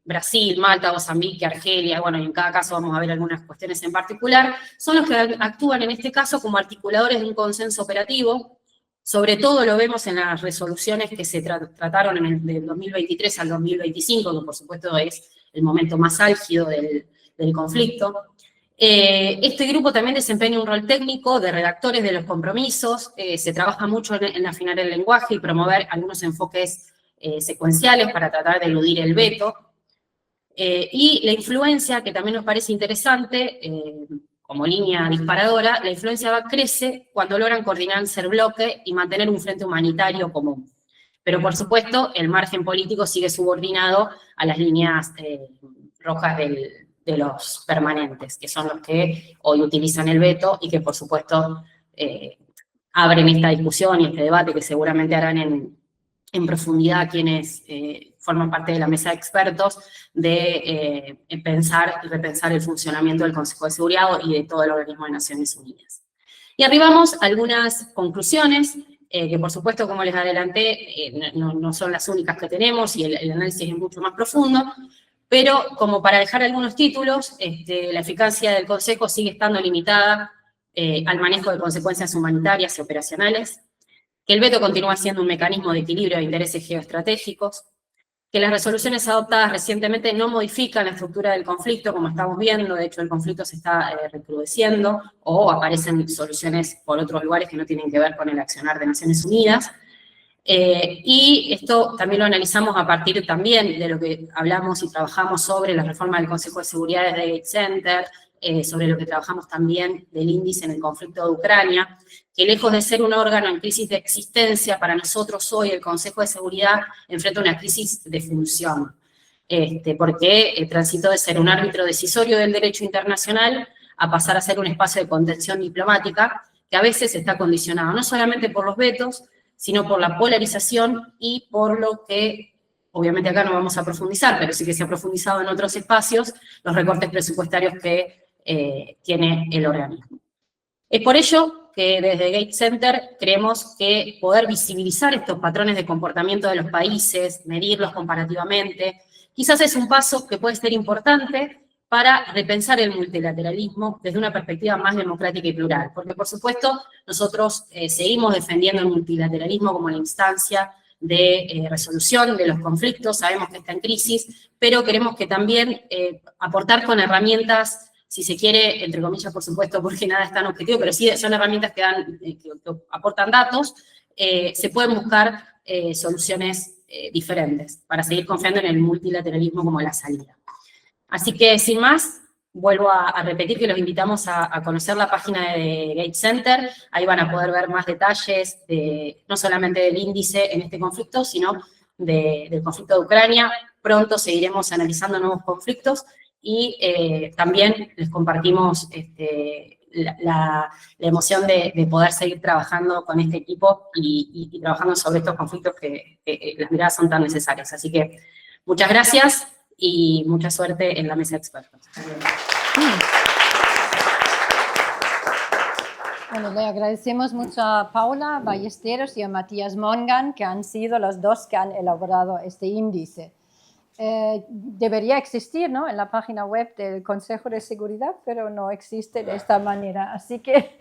Brasil, Malta, Mozambique, Argelia, bueno, y en cada caso vamos a ver algunas cuestiones en particular, son los que actúan en este caso como articuladores de un consenso operativo. Sobre todo lo vemos en las resoluciones que se trataron del 2023 al 2025, que por supuesto es el momento más álgido del conflicto. Este grupo también desempeña un rol técnico de redactores de los compromisos, se trabaja mucho en afinar el lenguaje y promover algunos enfoques secuenciales para tratar de eludir el veto. Y la influencia, que también nos parece interesante, como línea disparadora, la influencia crece cuando logran coordinarse el bloque y mantener un frente humanitario común. Pero, por supuesto, el margen político sigue subordinado a las líneas rojas de los permanentes, que son los que hoy utilizan el veto y que, por supuesto, abren esta discusión y este debate que seguramente harán en profundidad quienes forman parte de la mesa de expertos, de pensar y repensar el funcionamiento del Consejo de Seguridad y de todo el organismo de Naciones Unidas. Y arribamos a algunas conclusiones, que por supuesto, como les adelanté, no son las únicas que tenemos y el análisis es mucho más profundo, pero como para dejar algunos títulos, la eficacia del Consejo sigue estando limitada al manejo de consecuencias humanitarias y operacionales, que el veto continúa siendo un mecanismo de equilibrio de intereses geoestratégicos, que las resoluciones adoptadas recientemente no modifican la estructura del conflicto, como estamos viendo, de hecho el conflicto se está recrudeciendo, o aparecen soluciones por otros lugares que no tienen que ver con el accionar de Naciones Unidas. Y esto también lo analizamos a partir también de lo que hablamos y trabajamos sobre la reforma del Consejo de Seguridad desde Gates Center, sobre lo que trabajamos también del índice en el conflicto de Ucrania, que lejos de ser un órgano en crisis de existencia, para nosotros hoy el Consejo de Seguridad enfrenta una crisis de función, porque transitó de ser un árbitro decisorio del derecho internacional a pasar a ser un espacio de contención diplomática, que a veces está condicionado no solamente por los vetos, sino por la polarización y por lo que, obviamente acá no vamos a profundizar, pero sí que se ha profundizado en otros espacios, los recortes presupuestarios que tiene el organismo. Es por ello que desde Gates Center creemos que poder visibilizar estos patrones de comportamiento de los países, medirlos comparativamente, quizás es un paso que puede ser importante para repensar el multilateralismo desde una perspectiva más democrática y plural. Porque, por supuesto, nosotros seguimos defendiendo el multilateralismo como la instancia de resolución de los conflictos, sabemos que está en crisis, pero queremos que también aportar con herramientas, si se quiere, entre comillas, por supuesto, porque nada es tan objetivo, pero sí son herramientas que aportan datos, se pueden buscar soluciones diferentes para seguir confiando en el multilateralismo como la salida. Así que, sin más, vuelvo a repetir que los invitamos a conocer la página de Gates Center. Ahí van a poder ver más detalles, no solamente del índice en este conflicto, sino del conflicto de Ucrania. Pronto seguiremos analizando nuevos conflictos y también les compartimos la emoción de poder seguir trabajando con este equipo y trabajando sobre estos conflictos que las miradas son tan necesarias. Así que muchas gracias y mucha suerte en la mesa de expertos. Bueno, le agradecemos mucho a Paula Ballesteros y a Matías Mongan, que han sido los dos que han elaborado este índice. Debería existir, ¿no?, en la página web del Consejo de Seguridad, pero no existe de esta manera. Así que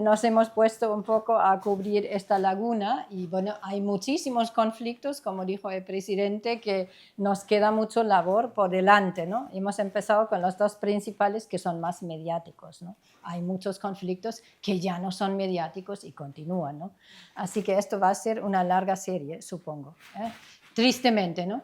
nos hemos puesto un poco a cubrir esta laguna y bueno, hay muchísimos conflictos, como dijo el presidente, que nos queda mucho labor por delante, ¿no? Hemos empezado con los dos principales que son más mediáticos, ¿no? Hay muchos conflictos que ya no son mediáticos y continúan, ¿no? Así que esto va a ser una larga serie, supongo, ¿eh? Tristemente, ¿no?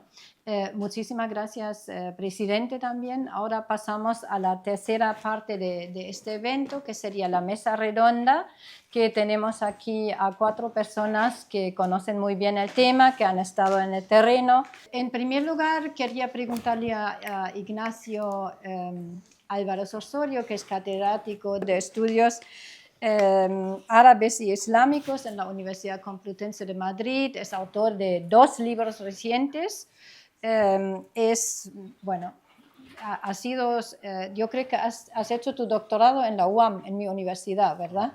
Muchísimas gracias, presidente, también. Ahora pasamos a la tercera parte de este evento, que sería la mesa redonda, que tenemos aquí a 4 personas que conocen muy bien el tema, que han estado en el terreno. En primer lugar, quería preguntarle a Ignacio Álvarez Osorio, que es catedrático de estudios árabes y islámicos en la Universidad Complutense de Madrid. Es autor de 2 libros recientes. Bueno, ha sido, yo creo que has hecho tu doctorado en la UAM, en mi universidad, ¿verdad?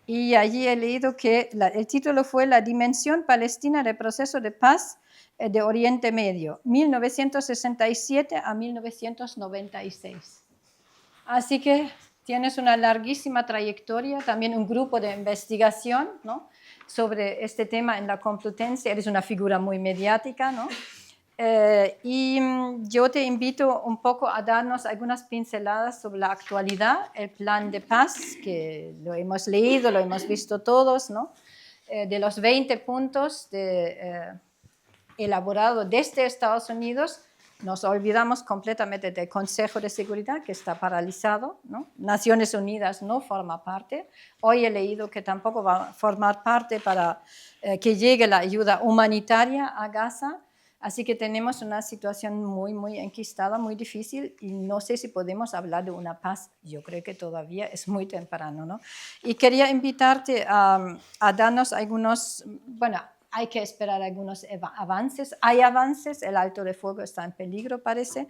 Y allí he leído que el título fue La dimensión palestina del proceso de paz de Oriente Medio, 1967 a 1996. Así que tienes una larguísima trayectoria, también un grupo de investigación, ¿no?, sobre este tema en la Complutense. Eres una figura muy mediática, ¿no? Y yo te invito un poco a darnos algunas pinceladas sobre la actualidad, el plan de paz, que lo hemos leído, lo hemos visto todos, ¿no? De los 20 puntos elaborados desde Estados Unidos, nos olvidamos completamente del Consejo de Seguridad, que está paralizado, ¿no? Naciones Unidas no forma parte. Hoy he leído que tampoco va a formar parte para que llegue la ayuda humanitaria a Gaza. Así que tenemos una situación muy, muy enquistada, muy difícil, y no sé si podemos hablar de una paz. Yo creo que todavía es muy temprano, ¿no? Y quería invitarte a darnos algunos, bueno, hay que esperar algunos avances. Hay avances, el alto el fuego está en peligro, parece.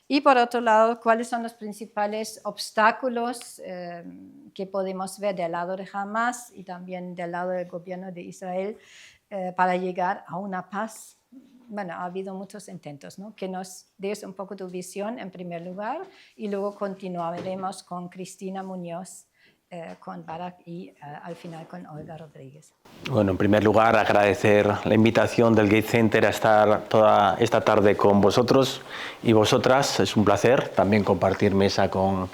Y por otro lado, ¿cuáles son los principales obstáculos que podemos ver del lado de Hamas y también del lado del gobierno de Israel para llegar a una paz? Bueno, ha habido muchos intentos, ¿no? Que nos des un poco tu visión en primer lugar y luego continuaremos con Cristina Muñoz, con Barak y al final con Olga Rodríguez. Bueno, en primer lugar agradecer la invitación del Gates Center a estar toda esta tarde con vosotros y vosotras. Es un placer también compartir mesa con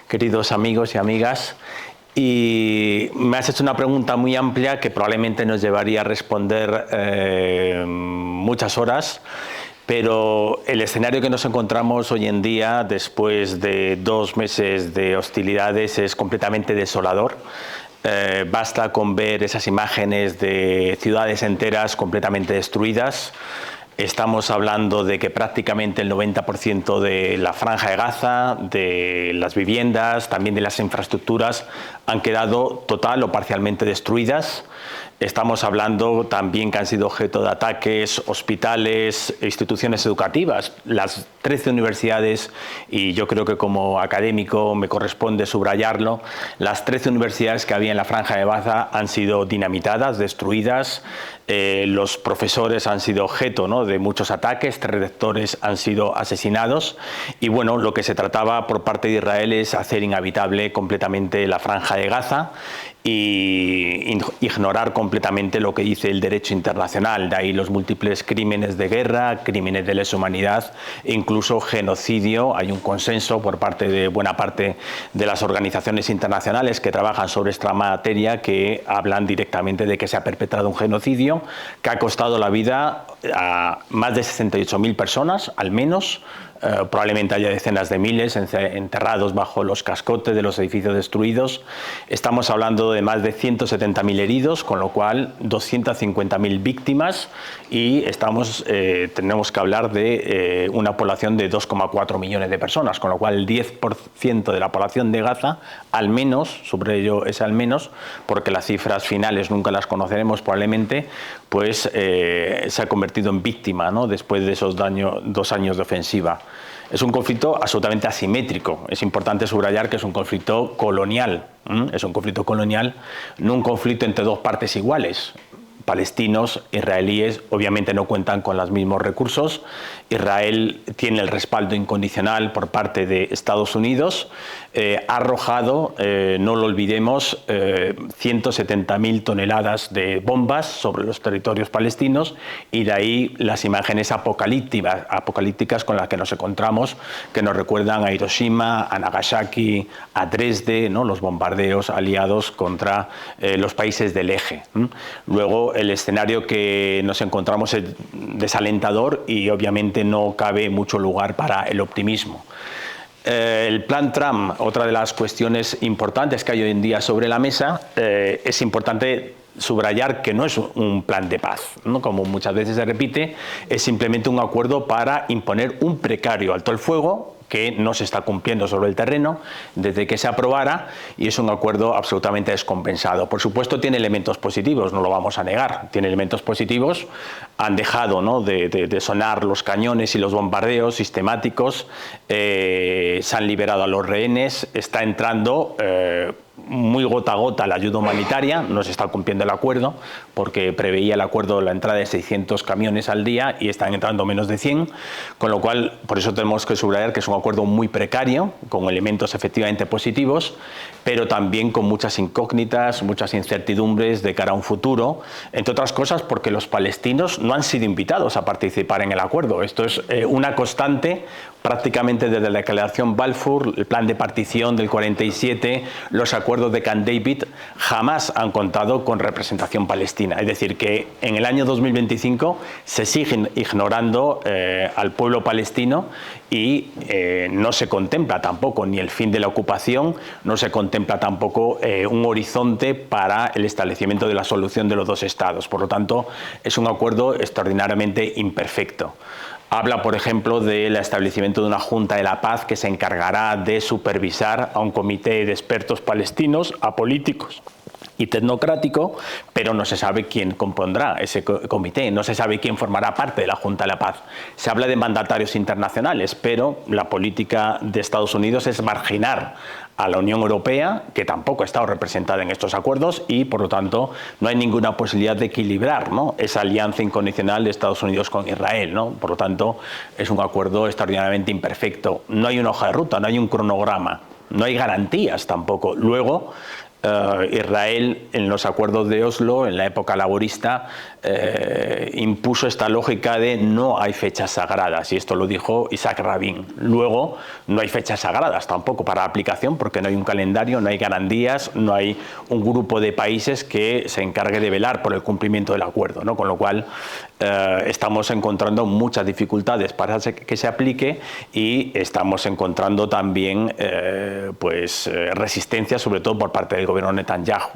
queridos amigos y amigas. Y me has hecho una pregunta muy amplia que probablemente nos llevaría a responder muchas horas, pero el escenario que nos encontramos hoy en día, después de 2 meses de hostilidades, es completamente desolador. Basta con ver esas imágenes de ciudades enteras completamente destruidas. Estamos hablando de que prácticamente el 90% de la franja de Gaza, de las viviendas, también de las infraestructuras, han quedado total o parcialmente destruidas. Estamos hablando también que han sido objeto de ataques hospitales, instituciones educativas, las 13 universidades, y yo creo que como académico me corresponde subrayarlo, las 13 universidades que había en la franja de Gaza han sido dinamitadas, destruidas. Los profesores han sido objeto, ¿no?, de muchos ataques, 3 rectores han sido asesinados y bueno, lo que se trataba por parte de Israel es hacer inhabitable completamente la franja de Gaza y ignorar completamente lo que dice el derecho internacional, de ahí los múltiples crímenes de guerra, crímenes de lesa humanidad e incluso genocidio. Hay un consenso por parte de buena parte de las organizaciones internacionales que trabajan sobre esta materia que hablan directamente de que se ha perpetrado un genocidio que ha costado la vida a más de 68.000 personas, al menos. Probablemente haya decenas de miles enterrados bajo los cascotes de los edificios destruidos. Estamos hablando de más de 170.000 heridos, con lo cual 250.000 víctimas y tenemos que hablar de una población de 2,4 millones de personas, con lo cual el 10% de la población de Gaza, al menos, sobre ello es al menos, porque las cifras finales nunca las conoceremos probablemente, pues se ha convertido en víctima, ¿no?, después de esos 2 años de ofensiva. Es un conflicto absolutamente asimétrico. Es importante subrayar que es un conflicto colonial. Es un conflicto colonial, no un conflicto entre dos partes iguales. Palestinos, israelíes, obviamente no cuentan con los mismos recursos. Israel tiene el respaldo incondicional por parte de Estados Unidos. Ha arrojado, no lo olvidemos, 170.000 toneladas de bombas sobre los territorios palestinos, y de ahí las imágenes apocalípticas con las que nos encontramos, que nos recuerdan a Hiroshima, a Nagasaki, a Dresde, ¿no? Los bombardeos aliados contra los países del eje. Luego, el escenario que nos encontramos es desalentador y obviamente no cabe mucho lugar para el optimismo. El plan Trump, otra de las cuestiones importantes que hay hoy en día sobre la mesa, es importante subrayar que no es un plan de paz, ¿no? Como muchas veces se repite, es simplemente un acuerdo para imponer un precario alto el fuego que no se está cumpliendo sobre el terreno desde que se aprobara, y es un acuerdo absolutamente descompensado. Por supuesto tiene elementos positivos, no lo vamos a negar, tiene elementos positivos. Han dejado, ¿no?, de sonar los cañones y los bombardeos sistemáticos, se han liberado a los rehenes, está entrando muy gota a gota la ayuda humanitaria, no se está cumpliendo el acuerdo, porque preveía el acuerdo la entrada de 600 camiones al día y están entrando menos de 100, con lo cual, por eso tenemos que subrayar que es un acuerdo muy precario, con elementos efectivamente positivos, pero también con muchas incógnitas, muchas incertidumbres de cara a un futuro, entre otras cosas porque los palestinos no han sido invitados a participar en el acuerdo. Esto es una constante prácticamente desde la declaración Balfour, el plan de partición del 47, los acuerdos de Camp David, jamás han contado con representación palestina. Es decir, que en el año 2025 se sigue ignorando al pueblo palestino y no se contempla tampoco ni el fin de la ocupación, no se contempla tampoco un horizonte para el establecimiento de la solución de los dos estados. Por lo tanto, es un acuerdo extraordinariamente imperfecto. Habla, por ejemplo, del establecimiento de una Junta de la Paz que se encargará de supervisar a un comité de expertos palestinos, apolíticos y tecnocrático, pero no se sabe quién compondrá ese comité, no se sabe quién formará parte de la Junta de la Paz. Se habla de mandatarios internacionales, pero la política de Estados Unidos es marginar a la Unión Europea, que tampoco ha estado representada en estos acuerdos, y por lo tanto no hay ninguna posibilidad de equilibrar, ¿no?, esa alianza incondicional de Estados Unidos con Israel, ¿no? Por lo tanto, es un acuerdo extraordinariamente imperfecto. No hay una hoja de ruta, no hay un cronograma, no hay garantías tampoco. Luego, Israel, en los acuerdos de Oslo, en la época laborista, impuso esta lógica de no hay fechas sagradas, y esto lo dijo Isaac Rabin. Luego, no hay fechas sagradas tampoco para aplicación, porque no hay un calendario, no hay garantías, no hay un grupo de países que se encargue de velar por el cumplimiento del acuerdo, ¿no? Con lo cual, estamos encontrando muchas dificultades para que se aplique, y estamos encontrando también resistencia, sobre todo por parte del gobierno Netanyahu.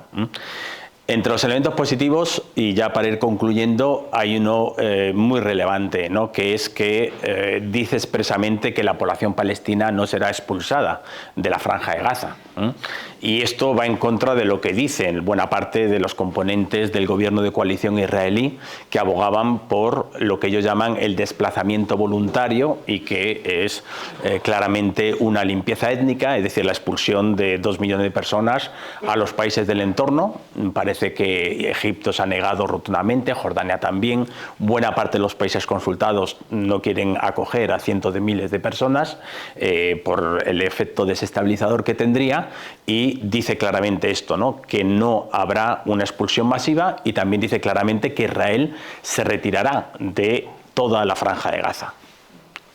Entre los elementos positivos, y ya para ir concluyendo, hay uno muy relevante, ¿no?, que es que dice expresamente que la población palestina no será expulsada de la Franja de Gaza. Y esto va en contra de lo que dicen buena parte de los componentes del gobierno de coalición israelí, que abogaban por lo que ellos llaman el desplazamiento voluntario, y que es claramente una limpieza étnica, es decir, la expulsión de 2 millones de personas a los países del entorno. Parece que Egipto se ha negado rotundamente, Jordania también, buena parte de los países consultados no quieren acoger a cientos de miles de personas por el efecto desestabilizador que tendría, y dice claramente esto, ¿no?, que no habrá una expulsión masiva, y también dice claramente que Israel se retirará de toda la Franja de Gaza.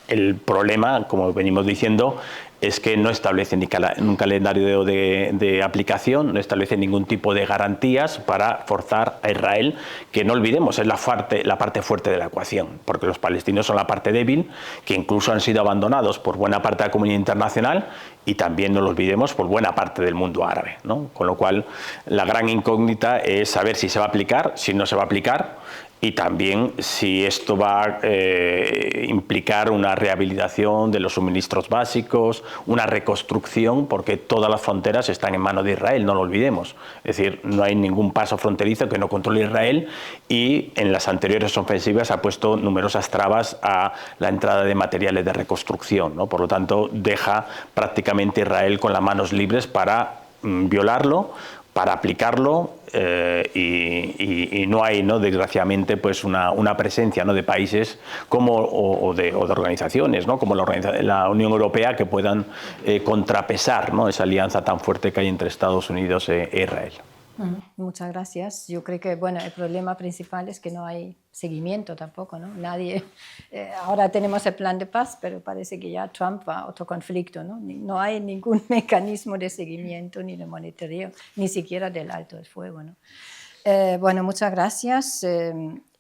El problema, como venimos diciendo, es que no establece ni un calendario de aplicación, no establece ningún tipo de garantías para forzar a Israel, que no olvidemos es la parte fuerte de la ecuación, porque los palestinos son la parte débil, que incluso han sido abandonados por buena parte de la comunidad internacional, y también no lo olvidemos por buena parte del mundo árabe, ¿no? Con lo cual, la gran incógnita es saber si se va a aplicar, si no se va a aplicar, y también si esto va a implicar una rehabilitación de los suministros básicos, una reconstrucción, porque todas las fronteras están en manos de Israel, no lo olvidemos. Es decir, no hay ningún paso fronterizo que no controle Israel, y en las anteriores ofensivas ha puesto numerosas trabas a la entrada de materiales de reconstrucción, ¿no? Por lo tanto, deja prácticamente Israel con las manos libres para violarlo, para aplicarlo, y no hay, ¿no?, desgraciadamente, pues una presencia, ¿no?, de países como, o de organizaciones, ¿no?, como la Unión Europea, que puedan contrapesar, ¿no?, esa alianza tan fuerte que hay entre Estados Unidos e Israel. Muchas gracias. Yo creo que bueno, el problema principal es que no hay seguimiento tampoco, ¿no? Nadie, ahora tenemos el plan de paz, pero parece que ya Trump va a otro conflicto, ¿no? No hay ningún mecanismo de seguimiento ni de monitoreo, ni siquiera del alto el fuego, ¿no? Bueno, muchas gracias.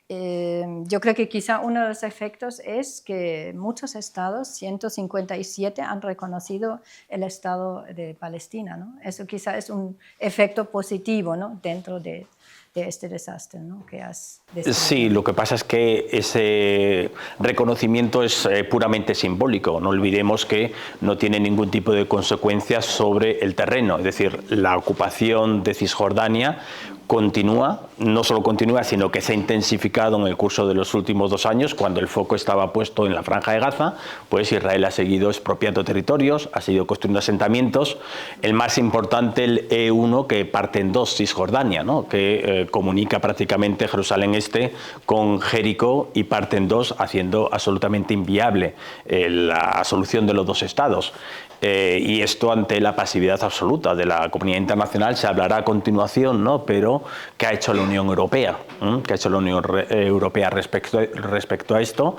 Yo creo que quizá uno de los efectos es que muchos estados, 157, han reconocido el Estado de Palestina, ¿no? Eso quizá es un efecto positivo, ¿no?, dentro de este desastre, ¿no?, que has descrito. Sí, lo que pasa es que ese reconocimiento es puramente simbólico. No olvidemos que no tiene ningún tipo de consecuencias sobre el terreno. Es decir, la ocupación de Cisjordania continúa, no solo continúa, sino que se ha intensificado en el curso de los últimos 2 años. Cuando el foco estaba puesto en la Franja de Gaza, pues Israel ha seguido expropiando territorios, ha seguido construyendo asentamientos. El más importante, el E1, que parte en 2, Cisjordania, ¿no?, que comunica prácticamente Jerusalén Este con Jericó, y parte en 2, haciendo absolutamente inviable la solución de los 2 estados. Y esto ante la pasividad absoluta de la comunidad internacional. Se hablará a continuación, ¿no?, pero ¿qué ha hecho la Unión Europea? ¿Qué ha hecho la Unión Europea respecto a esto?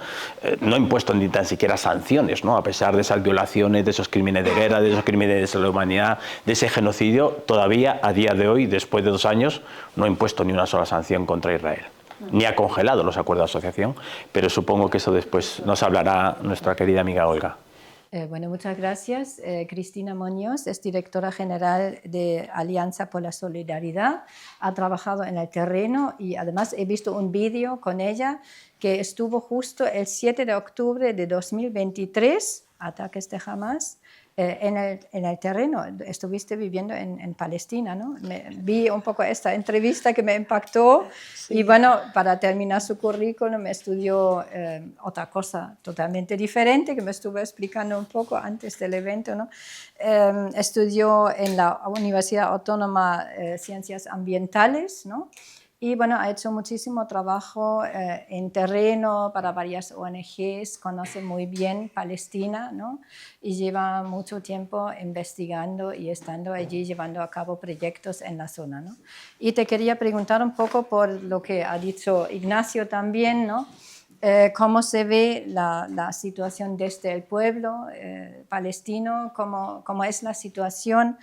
No ha impuesto ni tan siquiera sanciones, ¿no?, a pesar de esas violaciones, de esos crímenes de guerra, de esos crímenes de la humanidad, de ese genocidio. Todavía a día de hoy, después de 2 años, no ha impuesto ni una sola sanción contra Israel, ni ha congelado los acuerdos de asociación, pero supongo que eso después nos hablará nuestra querida amiga Olga. Bueno, muchas gracias. Cristina Muñoz es directora general de Alianza por la Solidaridad. Ha trabajado en el terreno y además he visto un vídeo con ella que estuvo justo el 7 de octubre de 2023, ataques de Hamas, en el terreno. Estuviste viviendo en Palestina, ¿no? Vi un poco esta entrevista que me impactó. Sí. Y bueno, para terminar su currículum estudió otra cosa totalmente diferente, que me estuvo explicando un poco antes del evento, ¿no? Estudió en la Universidad Autónoma Ciencias Ambientales, ¿no? Y bueno, ha hecho muchísimo trabajo en terreno para varias ONGs, conoce muy bien Palestina, ¿no? Y lleva mucho tiempo investigando y estando allí, llevando a cabo proyectos en la zona, ¿no? Y te quería preguntar un poco por lo que ha dicho Ignacio también, ¿no? Cómo se ve la situación desde el pueblo palestino, cómo es la situación,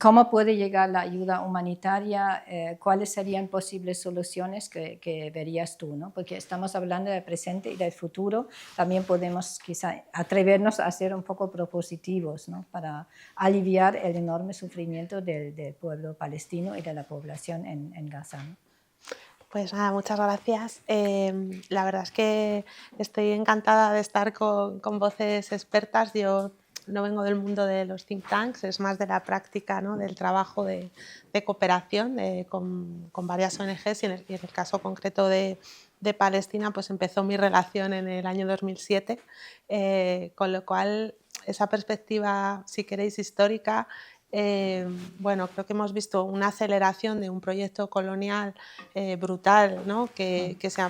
cómo puede llegar la ayuda humanitaria, cuáles serían posibles soluciones que verías tú, ¿no? Porque estamos hablando del presente y del futuro, también podemos quizá atrevernos a ser un poco propositivos, ¿no?, para aliviar el enorme sufrimiento del pueblo palestino y de la población en Gaza, ¿no? Pues nada, muchas gracias. La verdad es que estoy encantada de estar con voces expertas. Yo no vengo del mundo de los think tanks, es más de la práctica, ¿no?, del trabajo de cooperación con varias ONGs, y en el caso concreto de Palestina, pues empezó mi relación en el año 2007, con lo cual esa perspectiva, si queréis, histórica, bueno, creo que hemos visto una aceleración de un proyecto colonial brutal, ¿no?, que se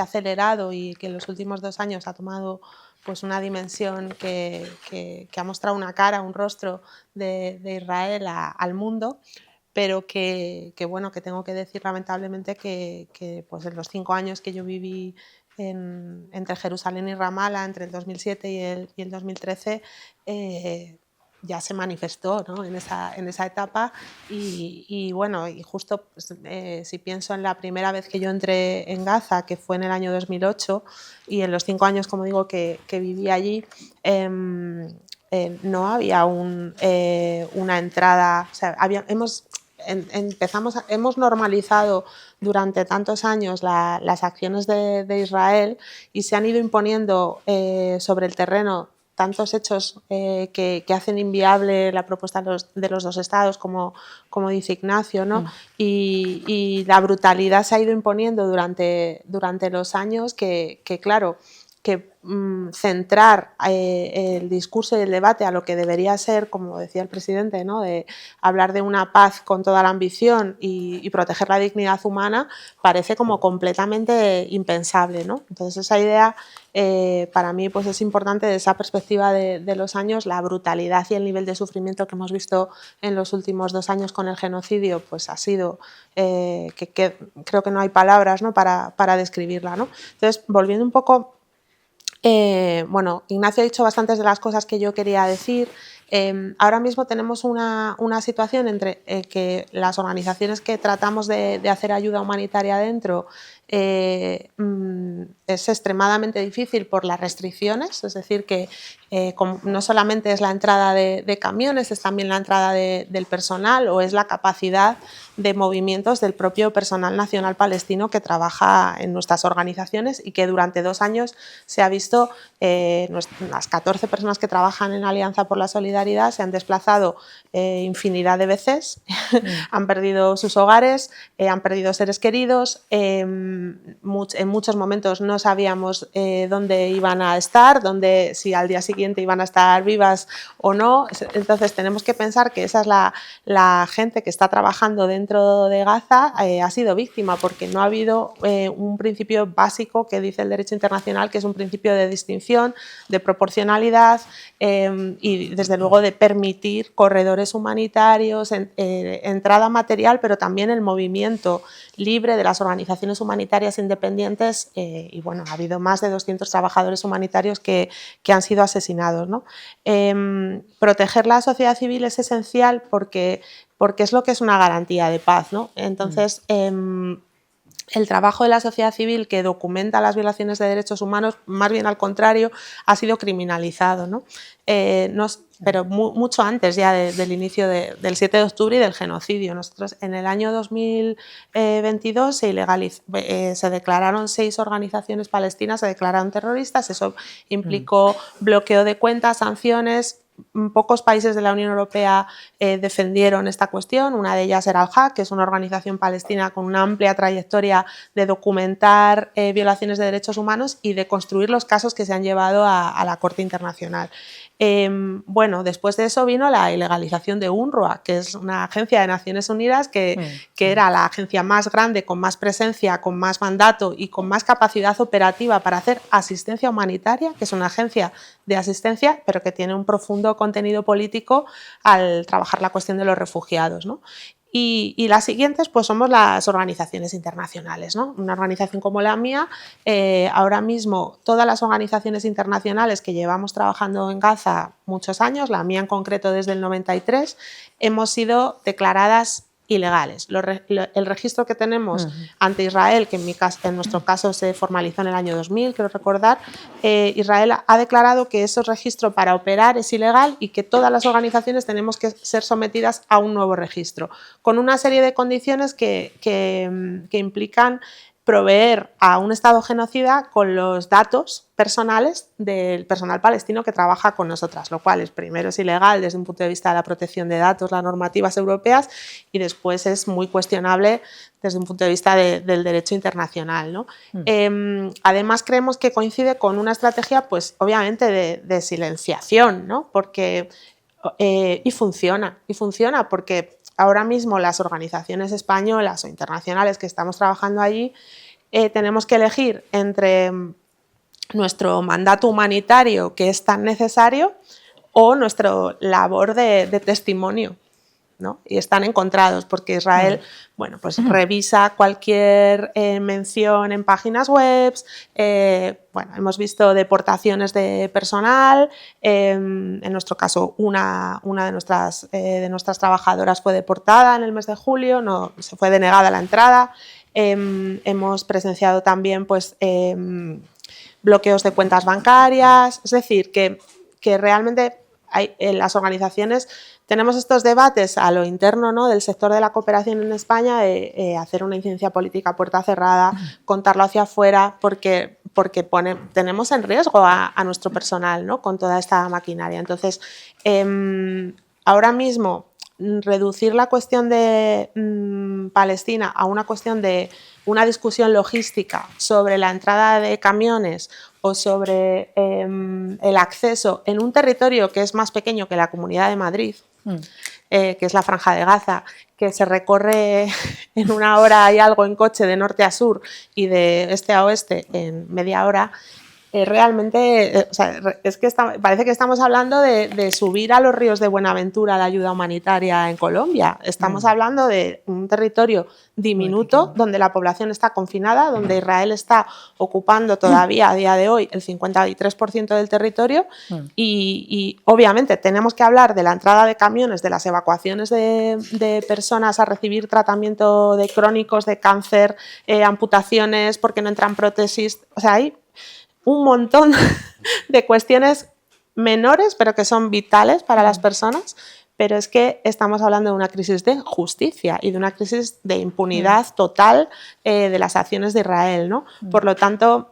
ha acelerado y que en los últimos 2 años ha tomado pues una dimensión que ha mostrado una cara, un rostro de Israel al mundo, pero bueno, que tengo que decir lamentablemente que pues en los 5 años que yo viví entre Jerusalén y Ramallah, entre el 2007 y el 2013, ya se manifestó, ¿no?, en esa etapa, y bueno, y justo pues, si pienso en la primera vez que yo entré en Gaza, que fue en el año 2008, y en los 5 años, como digo, que viví allí, no había una entrada, o sea, hemos normalizado durante tantos años las acciones de Israel y se han ido imponiendo sobre el terreno tantos hechos que hacen inviable la propuesta de los dos estados, como dice Ignacio, ¿no? Y la brutalidad se ha ido imponiendo durante los años que claro, que centrar el discurso y el debate a lo que debería ser, como decía el presidente, ¿no? De hablar de una paz con toda la ambición y proteger la dignidad humana, parece como completamente impensable, ¿no? Entonces esa idea para mí pues es importante desde esa perspectiva de los años. La brutalidad y el nivel de sufrimiento que hemos visto en los últimos 2 años con el genocidio pues ha sido, que creo que no hay palabras, ¿no? para describirla, ¿no? Entonces, volviendo un poco, bueno, Ignacio ha dicho bastantes de las cosas que yo quería decir. Ahora mismo tenemos una situación entre que las organizaciones que tratamos de hacer ayuda humanitaria dentro es extremadamente difícil por las restricciones, es decir, que no solamente es la entrada de camiones, es también la entrada del personal o es la capacidad de movimientos del propio personal nacional palestino que trabaja en nuestras organizaciones y que durante 2 años se ha visto las 14 personas que trabajan en Alianza por la Solidaridad se han desplazado infinidad de veces, han perdido sus hogares, han perdido seres queridos, en muchos momentos no sabíamos dónde iban a estar, si al día siguiente iban a estar vivas o no. Entonces tenemos que pensar que esa es la gente que está trabajando dentro de Gaza, ha sido víctima porque no ha habido un principio básico que dice el derecho internacional, que es un principio de distinción, de proporcionalidad y desde luego de permitir corredores humanitarios, entrada material, pero también el movimiento libre de las organizaciones humanitarias independientes y bueno, ha habido más de 200 trabajadores humanitarios que han sido asesinados, ¿no? Proteger la sociedad civil es esencial porque es lo que es una garantía de paz, ¿no? Entonces, el trabajo de la sociedad civil que documenta las violaciones de derechos humanos, más bien al contrario, ha sido criminalizado, ¿no? Pero mucho antes ya del inicio del 7 de octubre y del genocidio. Nosotros en el año 2022 se declararon 6 organizaciones palestinas, se declararon terroristas, eso implicó bloqueo de cuentas, sanciones. Pocos países de la Unión Europea defendieron esta cuestión, una de ellas era Al-Haq, que es una organización palestina con una amplia trayectoria de documentar violaciones de derechos humanos y de construir los casos que se han llevado a la Corte Internacional. Bueno, después de eso vino la ilegalización de UNRWA, que es una agencia de Naciones Unidas que era la agencia más grande, con más presencia, con más mandato y con más capacidad operativa para hacer asistencia humanitaria, que es una agencia de asistencia, pero que tiene un profundo contenido político al trabajar la cuestión de los refugiados, ¿no? Y las siguientes pues somos las organizaciones internacionales, ¿no? Una organización como la mía, ahora mismo todas las organizaciones internacionales que llevamos trabajando en Gaza muchos años, la mía en concreto desde el 93, hemos sido declaradas ilegales. El registro que tenemos ante Israel, que en nuestro caso se formalizó en el año 2000, quiero recordar, Israel ha declarado que ese registro para operar es ilegal y que todas las organizaciones tenemos que ser sometidas a un nuevo registro, con una serie de condiciones que implican proveer a un Estado genocida con los datos personales del personal palestino que trabaja con nosotras, lo cual primero es ilegal desde un punto de vista de la protección de datos, las normativas europeas, y después es muy cuestionable desde un punto de vista del derecho internacional, ¿no? Además creemos que coincide con una estrategia pues obviamente de silenciación, ¿no? Porque, y funciona porque ahora mismo las organizaciones españolas o internacionales que estamos trabajando allí tenemos que elegir entre nuestro mandato humanitario, que es tan necesario, o nuestra labor de testimonio, ¿no? Y están encontrados porque Israel bueno, pues revisa cualquier mención en páginas web. Bueno, hemos visto deportaciones de personal. En nuestro caso, una de nuestras trabajadoras fue deportada en el mes de julio, no se fue denegada la entrada. Hemos presenciado también pues, bloqueos de cuentas bancarias. Es decir, que realmente las organizaciones tenemos estos debates a lo interno, ¿no?, del sector de la cooperación en España, de hacer una incidencia política a puerta cerrada, contarlo hacia afuera, porque tenemos en riesgo a nuestro personal, ¿no?, con toda esta maquinaria. Entonces, ahora mismo, reducir la cuestión de Palestina a una cuestión de una discusión logística sobre la entrada de camiones o sobre el acceso en un territorio que es más pequeño que la Comunidad de Madrid, que es la Franja de Gaza, que se recorre en 1 hora y algo en coche de norte a sur y de este a oeste en media hora, realmente, o sea, es que parece que estamos hablando de subir a los ríos de Buenaventura la ayuda humanitaria en Colombia. Estamos hablando de un territorio diminuto donde la población está confinada, donde Israel está ocupando todavía a día de hoy el 53% del territorio y obviamente tenemos que hablar de la entrada de camiones, de las evacuaciones de personas a recibir tratamiento de crónicos, de cáncer, amputaciones porque no entran prótesis. O sea, hay un montón de cuestiones menores, pero que son vitales para las personas, pero es que estamos hablando de una crisis de justicia y de una crisis de impunidad total de las acciones de Israel, ¿no? Por lo tanto,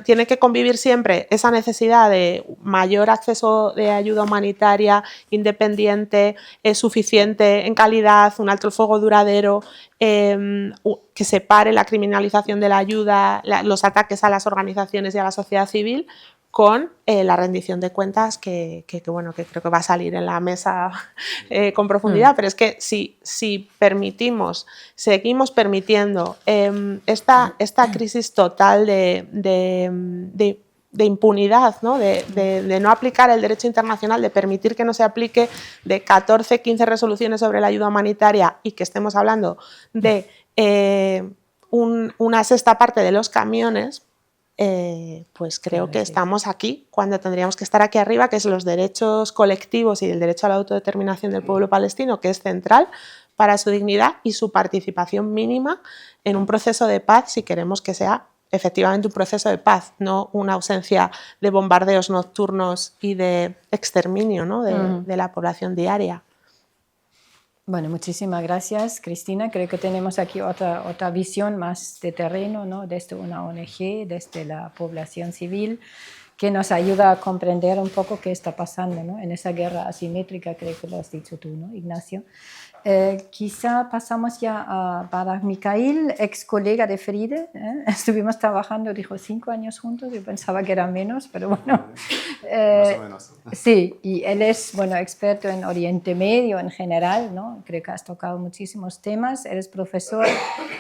tiene que convivir siempre esa necesidad de mayor acceso de ayuda humanitaria independiente, suficiente en calidad, un alto el fuego duradero, que separe la criminalización de la ayuda, los ataques a las organizaciones y a la sociedad civil con la rendición de cuentas que creo que va a salir en la mesa con profundidad, pero es que si seguimos permitiendo esta crisis total de impunidad, ¿no? De no aplicar el derecho internacional, de permitir que no se aplique, de 14, 15 resoluciones sobre la ayuda humanitaria y que estemos hablando de una sexta parte de los camiones, pues creo que estamos aquí cuando tendríamos que estar aquí arriba, que es los derechos colectivos y el derecho a la autodeterminación del pueblo palestino, que es central para su dignidad y su participación mínima en un proceso de paz, si queremos que sea efectivamente un proceso de paz, no una ausencia de bombardeos nocturnos y de exterminio, ¿no?, de la población diaria. Bueno, muchísimas gracias, Cristina. Creo que tenemos aquí otra visión más de terreno, ¿no?, desde una ONG, desde la población civil, que nos ayuda a comprender un poco qué está pasando, ¿no?, en esa guerra asimétrica, creo que lo has dicho tú, ¿no, Ignacio? Quizá pasamos ya a Barak Mikhail, ex colega de Fride. Estuvimos trabajando, dijo, 5 años juntos, yo pensaba que era menos, pero bueno. Más o menos. Sí, y él es, bueno, experto en Oriente Medio en general, ¿no? Creo que has tocado muchísimos temas. Eres profesor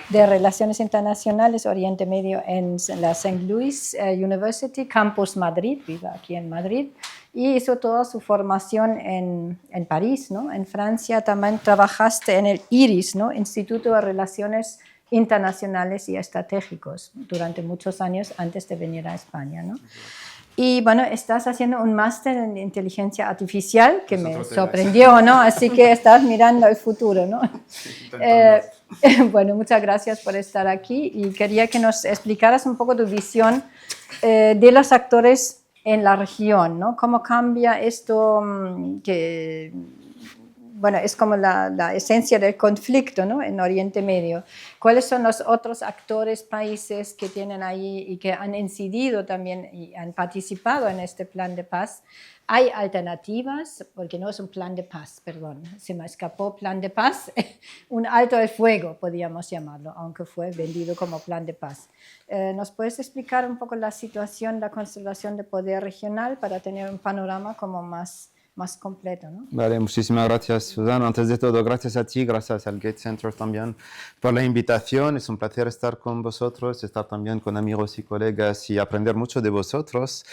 de Relaciones Internacionales Oriente Medio en la St. Louis University, Campus Madrid, vive aquí en Madrid. Y hizo toda su formación en París, ¿no? En Francia también trabajaste en el IRIS, ¿no?, Instituto de Relaciones Internacionales y Estratégicos, durante muchos años antes de venir a España, ¿no? Y bueno, estás haciendo un máster en inteligencia artificial que me sorprendió, ¿no? Así que estás mirando el futuro, ¿no? Bueno, muchas gracias por estar aquí y quería que nos explicaras un poco tu visión de los actores en la región, ¿no? ¿Cómo cambia esto que, bueno, es como la esencia del conflicto, ¿no?, en Oriente Medio? ¿Cuáles son los otros actores, países que tienen ahí y que han incidido también y han participado en este plan de paz? ¿Hay alternativas? Porque no es un plan de paz, perdón, se me escapó plan de paz, un alto el fuego, podríamos llamarlo, aunque fue vendido como plan de paz. ¿Nos puedes explicar un poco la situación, la constelación de poder regional para tener un panorama como más completo, ¿no? Vale, muchísimas gracias, Susana. Antes de todo, gracias a ti, gracias al Gates Center también por la invitación. Es un placer estar con vosotros, estar también con amigos y colegas y aprender mucho de vosotros.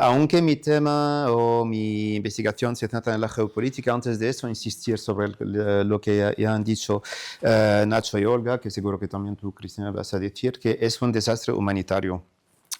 Aunque mi tema o mi investigación se trata en la geopolítica, antes de eso insistir sobre lo que ya han dicho Nacho y Olga, que seguro que también tú, Cristina, vas a decir, que es un desastre humanitario.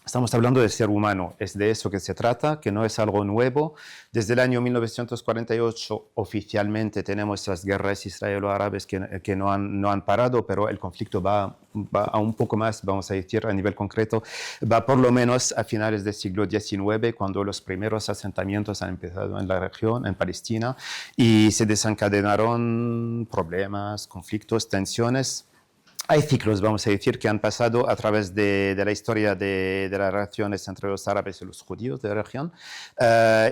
Estamos hablando del ser humano, es de eso que se trata, que no es algo nuevo. Desde el año 1948 oficialmente tenemos las guerras israelo-árabes que no han parado, pero el conflicto va a un poco más, vamos a decir a nivel concreto, va por lo menos a finales del siglo XIX, cuando los primeros asentamientos han empezado en la región, en Palestina, y se desencadenaron problemas, conflictos, tensiones. Hay ciclos, vamos a decir, que han pasado a través de la historia de las relaciones entre los árabes y los judíos de la región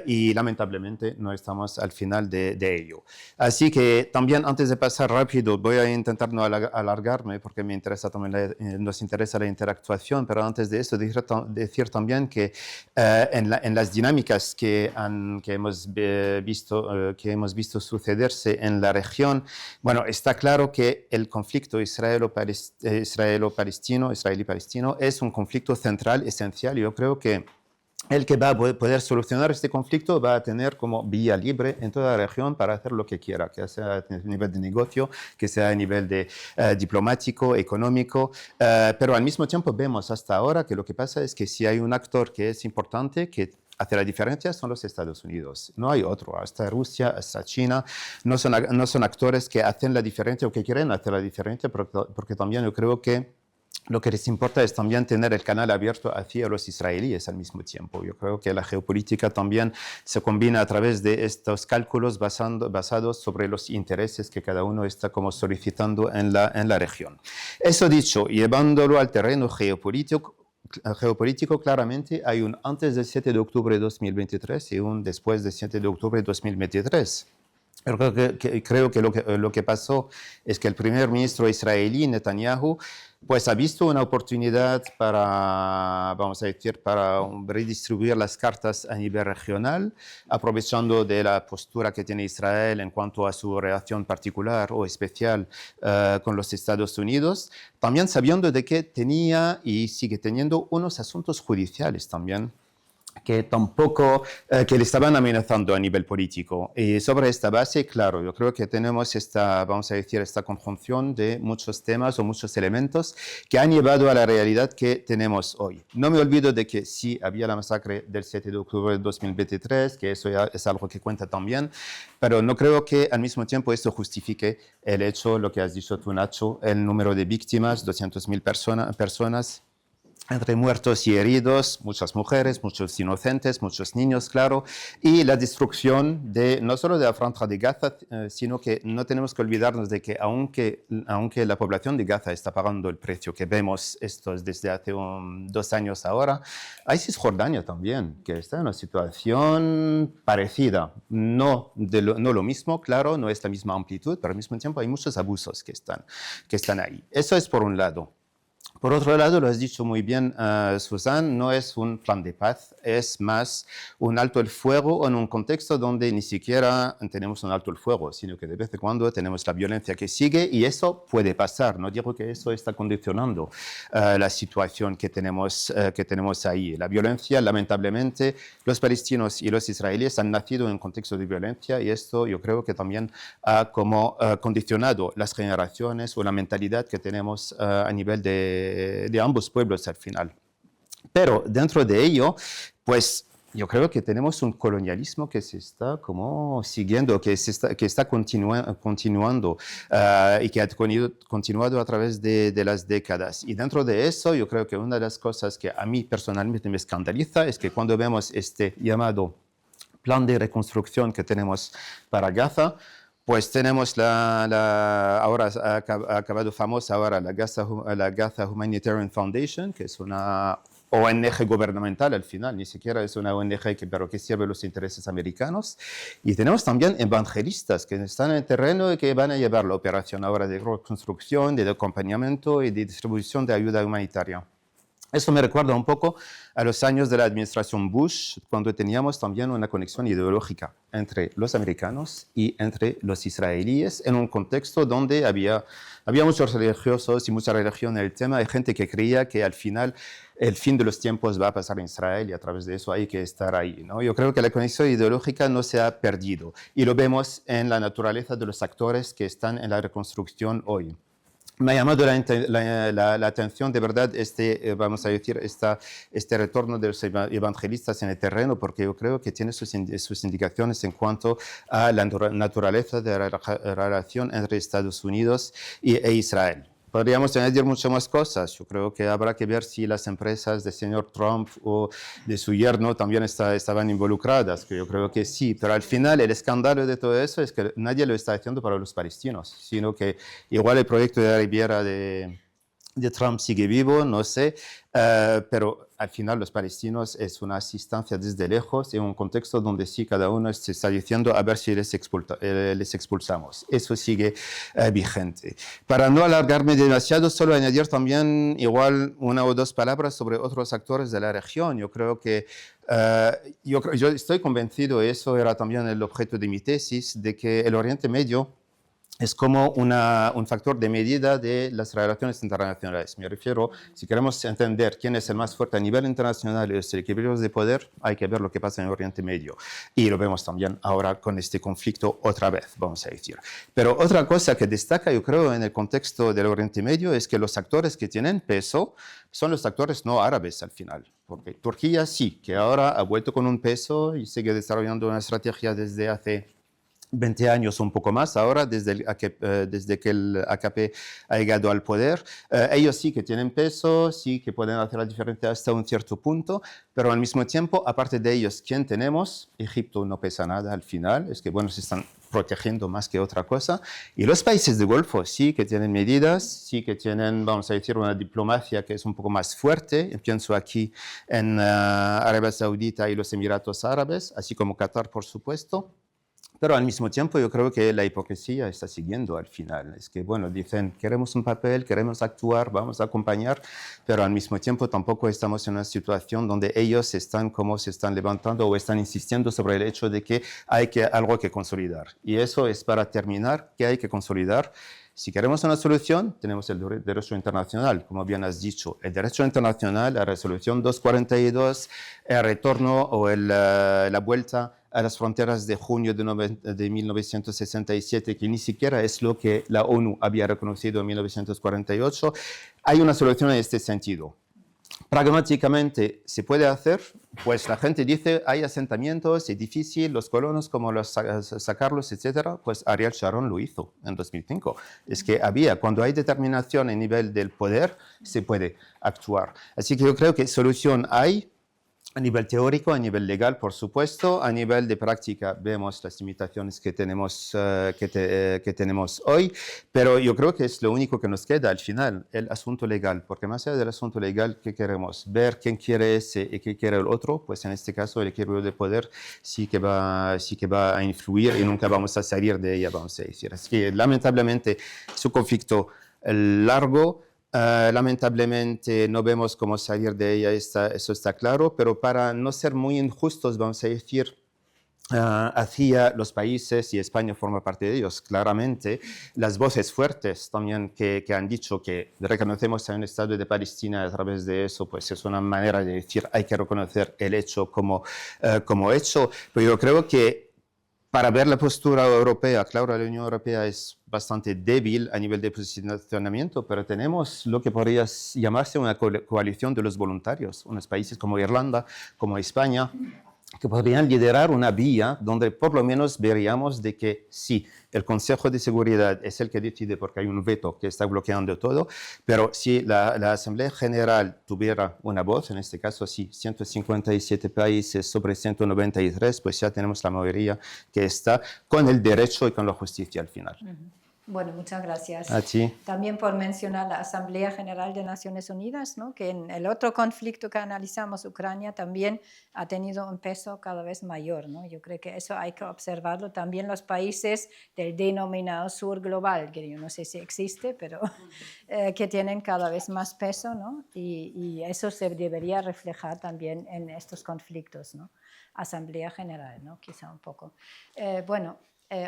y lamentablemente no estamos al final de ello. Así que también antes de pasar rápido, voy a intentar no alargarme porque me interesa también nos interesa la interactuación, pero antes de eso decir también que en las dinámicas que hemos visto sucederse en la región, bueno, está claro que el conflicto israelí-palestino es un conflicto central, esencial. Yo creo que el que va a poder solucionar este conflicto va a tener como vía libre en toda la región para hacer lo que quiera, que sea a nivel de negocio, que sea a nivel de diplomático, económico, pero al mismo tiempo vemos hasta ahora que lo que pasa es que si hay un actor que es importante, que hace la diferencia, son los Estados Unidos. No hay otro. Hasta Rusia, hasta China, no son actores que hacen la diferencia o que quieren hacer la diferencia, porque también yo creo que lo que les importa es también tener el canal abierto hacia los israelíes al mismo tiempo. Yo creo que la geopolítica también se combina a través de estos cálculos basados sobre los intereses que cada uno está como solicitando en la región. Eso dicho, llevándolo al terreno geopolítico, claramente hay un antes del 7 de octubre de 2023 y un después del 7 de octubre de 2023. Creo que lo que pasó es que el primer ministro israelí, Netanyahu, pues ha visto una oportunidad para, vamos a decir, para redistribuir las cartas a nivel regional, aprovechando de la postura que tiene Israel en cuanto a su relación particular o especial con los Estados Unidos, también sabiendo de que tenía y sigue teniendo unos asuntos judiciales también que tampoco, que le estaban amenazando a nivel político. Y sobre esta base, claro, yo creo que tenemos vamos a decir, esta conjunción de muchos temas o muchos elementos que han llevado a la realidad que tenemos hoy. No me olvido de que sí había la masacre del 7 de octubre de 2023, que eso ya es algo que cuenta también, pero no creo que al mismo tiempo esto justifique el hecho, lo que has dicho tú, Nacho, el número de víctimas, 200.000 personas, entre muertos y heridos, muchas mujeres, muchos inocentes, muchos niños, claro, y la destrucción no solo de la franja de Gaza, sino que no tenemos que olvidarnos de que aunque la población de Gaza está pagando el precio que vemos desde hace 2 años ahora, hay Cisjordania también, que está en una situación parecida, no lo mismo, claro, no es la misma amplitud, pero al mismo tiempo hay muchos abusos que están ahí. Eso es por un lado. Por otro lado, lo has dicho muy bien, Susan, no es un plan de paz, es más un alto el fuego en un contexto donde ni siquiera tenemos un alto el fuego, sino que de vez en cuando tenemos la violencia que sigue y eso puede pasar. No digo que eso está condicionando la situación que tenemos ahí. La violencia, lamentablemente, los palestinos y los israelíes han nacido en un contexto de violencia y esto yo creo que también ha como condicionado las generaciones o la mentalidad que tenemos a nivel de ambos pueblos al final. Pero dentro de ello, pues yo creo que tenemos un colonialismo que se está como siguiendo, que está continuando y que ha continuado a través de las décadas. Y dentro de eso, yo creo que una de las cosas que a mí personalmente me escandaliza es que cuando vemos este llamado plan de reconstrucción que tenemos para Gaza, pues tenemos ahora ha acabado famosa ahora la Gaza Humanitarian Foundation, que es una ONG gubernamental al final, ni siquiera es una ONG pero que sirve los intereses americanos. Y tenemos también evangelistas que están en el terreno y que van a llevar la operación ahora de reconstrucción, de acompañamiento y de distribución de ayuda humanitaria. Eso me recuerda un poco a los años de la administración Bush, cuando teníamos también una conexión ideológica entre los americanos y entre los israelíes, en un contexto donde había muchos religiosos y mucha religión en el tema, hay gente que creía que al final el fin de los tiempos va a pasar en Israel y a través de eso hay que estar ahí, ¿no? Yo creo que la conexión ideológica no se ha perdido y lo vemos en la naturaleza de los actores que están en la reconstrucción hoy. Me ha llamado la atención de verdad vamos a decir, este retorno de los evangelistas en el terreno, porque yo creo que tiene sus indicaciones en cuanto a la naturaleza de la relación entre Estados Unidos e Israel. Podríamos añadir muchas más cosas. Yo creo que habrá que ver si las empresas del señor Trump o de su yerno también estaban involucradas, que yo creo que sí. Pero al final el escándalo de todo eso es que nadie lo está haciendo para los palestinos, sino que igual el proyecto de la Riviera de Trump sigue vivo, no sé, pero al final los palestinos es una asistencia desde lejos en un contexto donde sí cada uno se está diciendo a ver si les expulsamos. Eso sigue vigente. Para no alargarme demasiado, solo añadir también igual una o dos palabras sobre otros actores de la región. Yo creo que yo estoy convencido, eso era también el objeto de mi tesis, de que el Oriente Medio es como un factor de medida de las relaciones internacionales. Me refiero, si queremos entender quién es el más fuerte a nivel internacional y los equilibrios de poder, hay que ver lo que pasa en el Oriente Medio. Y lo vemos también ahora con este conflicto otra vez, vamos a decir. Pero otra cosa que destaca, yo creo, en el contexto del Oriente Medio es que los actores que tienen peso son los actores no árabes al final. Porque Turquía sí, que ahora ha vuelto con un peso y sigue desarrollando una estrategia desde hace 20 años, un poco más ahora, desde que el AKP ha llegado al poder. Ellos sí que tienen peso, sí que pueden hacer la diferencia hasta un cierto punto, pero al mismo tiempo, aparte de ellos, ¿quién tenemos? Egipto no pesa nada al final, es que bueno, se están protegiendo más que otra cosa. Y los países del Golfo sí que tienen medidas, sí que tienen, vamos a decir, una diplomacia que es un poco más fuerte. Pienso aquí en Arabia Saudita y los Emiratos Árabes, así como Qatar, por supuesto. Pero al mismo tiempo yo creo que la hipocresía está siguiendo al final. Es que, bueno, dicen, queremos un papel, queremos actuar, vamos a acompañar, pero al mismo tiempo tampoco estamos en una situación donde ellos se están levantando o están insistiendo sobre el hecho de que hay algo que consolidar. Y eso es para terminar, ¿qué hay que consolidar? Si queremos una solución, tenemos el derecho internacional, como bien has dicho. El derecho internacional, la resolución 242, el retorno o la vuelta a las fronteras de junio de 1967, que ni siquiera es lo que la ONU había reconocido en 1948. Hay una solución en este sentido. Pragmáticamente, ¿se puede hacer? Pues la gente dice, hay asentamientos, es difícil, los colonos, ¿cómo sacarlos, etcétera? Pues Ariel Sharon lo hizo en 2005. Es que cuando hay determinación a nivel del poder, se puede actuar. Así que yo creo que solución hay. A nivel teórico, a nivel legal, por supuesto, a nivel de práctica vemos las limitaciones que tenemos hoy, pero yo creo que es lo único que nos queda al final, el asunto legal, porque más allá del asunto legal, ¿qué queremos? Ver quién quiere ese y qué quiere el otro, pues en este caso el equilibrio de poder sí que va a influir y nunca vamos a salir de ella, vamos a decir. Así que lamentablemente es un conflicto largo. Lamentablemente no vemos cómo salir de ella, eso está claro, pero para no ser muy injustos, vamos a decir, hacia los países, y España forma parte de ellos, claramente, las voces fuertes también que han dicho que reconocemos a un Estado de Palestina a través de eso, pues es una manera de decir hay que reconocer el hecho como hecho, pero yo creo que para ver la postura europea, claro, la Unión Europea es bastante débil a nivel de posicionamiento, pero tenemos lo que podría llamarse una coalición de los voluntarios, unos países como Irlanda, como España, que podrían liderar una vía donde por lo menos veríamos de que sí, el Consejo de Seguridad es el que decide porque hay un veto que está bloqueando todo, pero si la Asamblea General tuviera una voz, en este caso sí, 157 países sobre 193, pues ya tenemos la mayoría que está con el derecho y con la justicia al final. Bueno, muchas gracias. A ti. También por mencionar la Asamblea General de Naciones Unidas, ¿no? Que en el otro conflicto que analizamos, Ucrania, también ha tenido un peso cada vez mayor, ¿no? Yo creo que eso hay que observarlo. También los países del denominado sur global, que yo no sé si existe, pero que tienen cada vez más peso, ¿no? Y eso se debería reflejar también en estos conflictos, ¿no? Asamblea General, ¿no? Quizá un poco.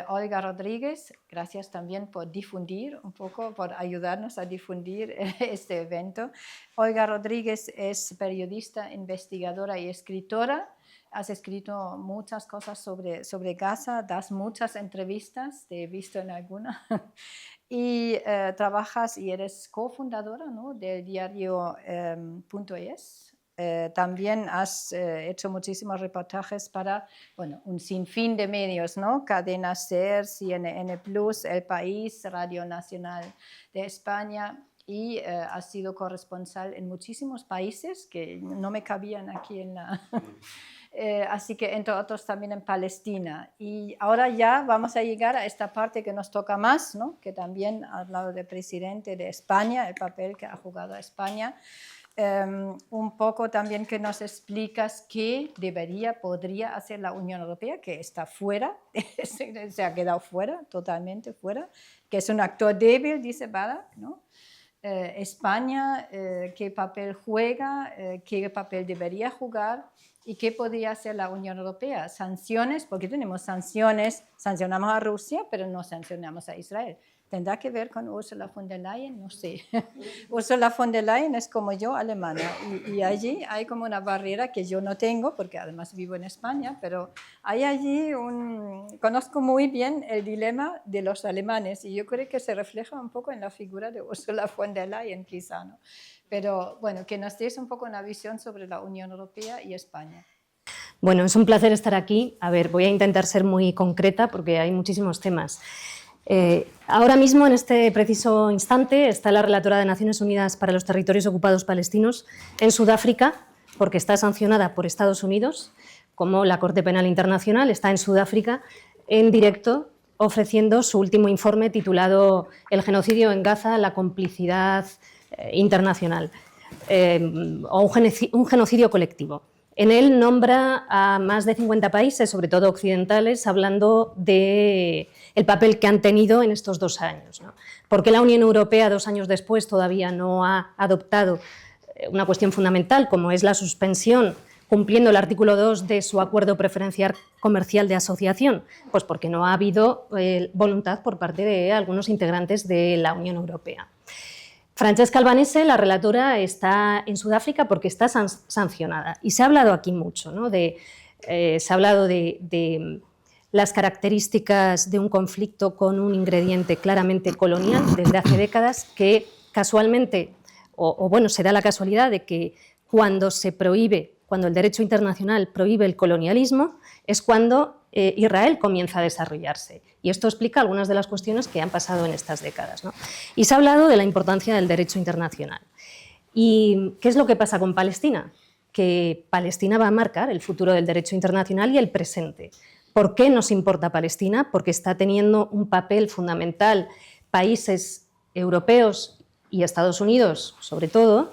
Olga Rodríguez, gracias también por difundir un poco, por ayudarnos a difundir este evento. Olga Rodríguez es periodista, investigadora y escritora. has escrito muchas cosas sobre Gaza, das muchas entrevistas, te he visto en alguna, y trabajas y eres cofundadora, ¿no?, del diario .es. También has hecho muchísimos reportajes para, bueno, un sinfín de medios, ¿no? Cadena SER, CNN+, El País, Radio Nacional de España, y has sido corresponsal en muchísimos países que no me cabían aquí en la... así que entre otros también en Palestina. Y ahora ya vamos a llegar a esta parte que nos toca más, ¿no?, que también has hablado del presidente de España, el papel que ha jugado España. Un poco también que nos explicas qué podría hacer la Unión Europea, que está fuera, se ha quedado fuera, totalmente fuera, que es un actor débil, dice Barak, ¿no? España, qué papel juega, qué papel debería jugar y qué podría hacer la Unión Europea. Sanciones, porque tenemos sanciones, sancionamos a Rusia, pero no sancionamos a Israel. ¿Tendrá que ver con Ursula von der Leyen? No sé. Ursula von der Leyen es como yo, alemana, y allí hay como una barrera que yo no tengo, porque además vivo en España, pero hay allí conozco muy bien el dilema de los alemanes, y yo creo que se refleja un poco en la figura de Ursula von der Leyen, quizá, ¿no? Pero bueno, que nos des un poco una visión sobre la Unión Europea y España. Bueno, es un placer estar aquí. A ver, voy a intentar ser muy concreta porque hay muchísimos temas. Ahora mismo, en este preciso instante, está la relatora de Naciones Unidas para los Territorios Ocupados Palestinos en Sudáfrica, porque está sancionada por Estados Unidos, como la Corte Penal Internacional está en Sudáfrica en directo ofreciendo su último informe titulado El genocidio en Gaza, la complicidad internacional, o un genocidio colectivo. En él nombra a más de 50 países, sobre todo occidentales, hablando del papel que han tenido en estos 2 años, ¿no? ¿Por qué la Unión Europea 2 años después todavía no ha adoptado una cuestión fundamental como es la suspensión, cumpliendo el artículo 2 de su acuerdo preferencial comercial de asociación? Pues porque no ha habido voluntad por parte de algunos integrantes de la Unión Europea. Francesca Albanese, la relatora, está en Sudáfrica porque está sancionada. Y se ha hablado aquí mucho, ¿no? Se ha hablado de las características de un conflicto con un ingrediente claramente colonial desde hace décadas, que casualmente, bueno, se da la casualidad de que cuando el derecho internacional prohíbe el colonialismo, es cuando Israel comienza a desarrollarse. Y esto explica algunas de las cuestiones que han pasado en estas décadas, ¿no? Y se ha hablado de la importancia del derecho internacional. ¿Y qué es lo que pasa con Palestina? Que Palestina va a marcar el futuro del derecho internacional y el presente. ¿Por qué nos importa Palestina? Porque está teniendo un papel fundamental países europeos y Estados Unidos, sobre todo,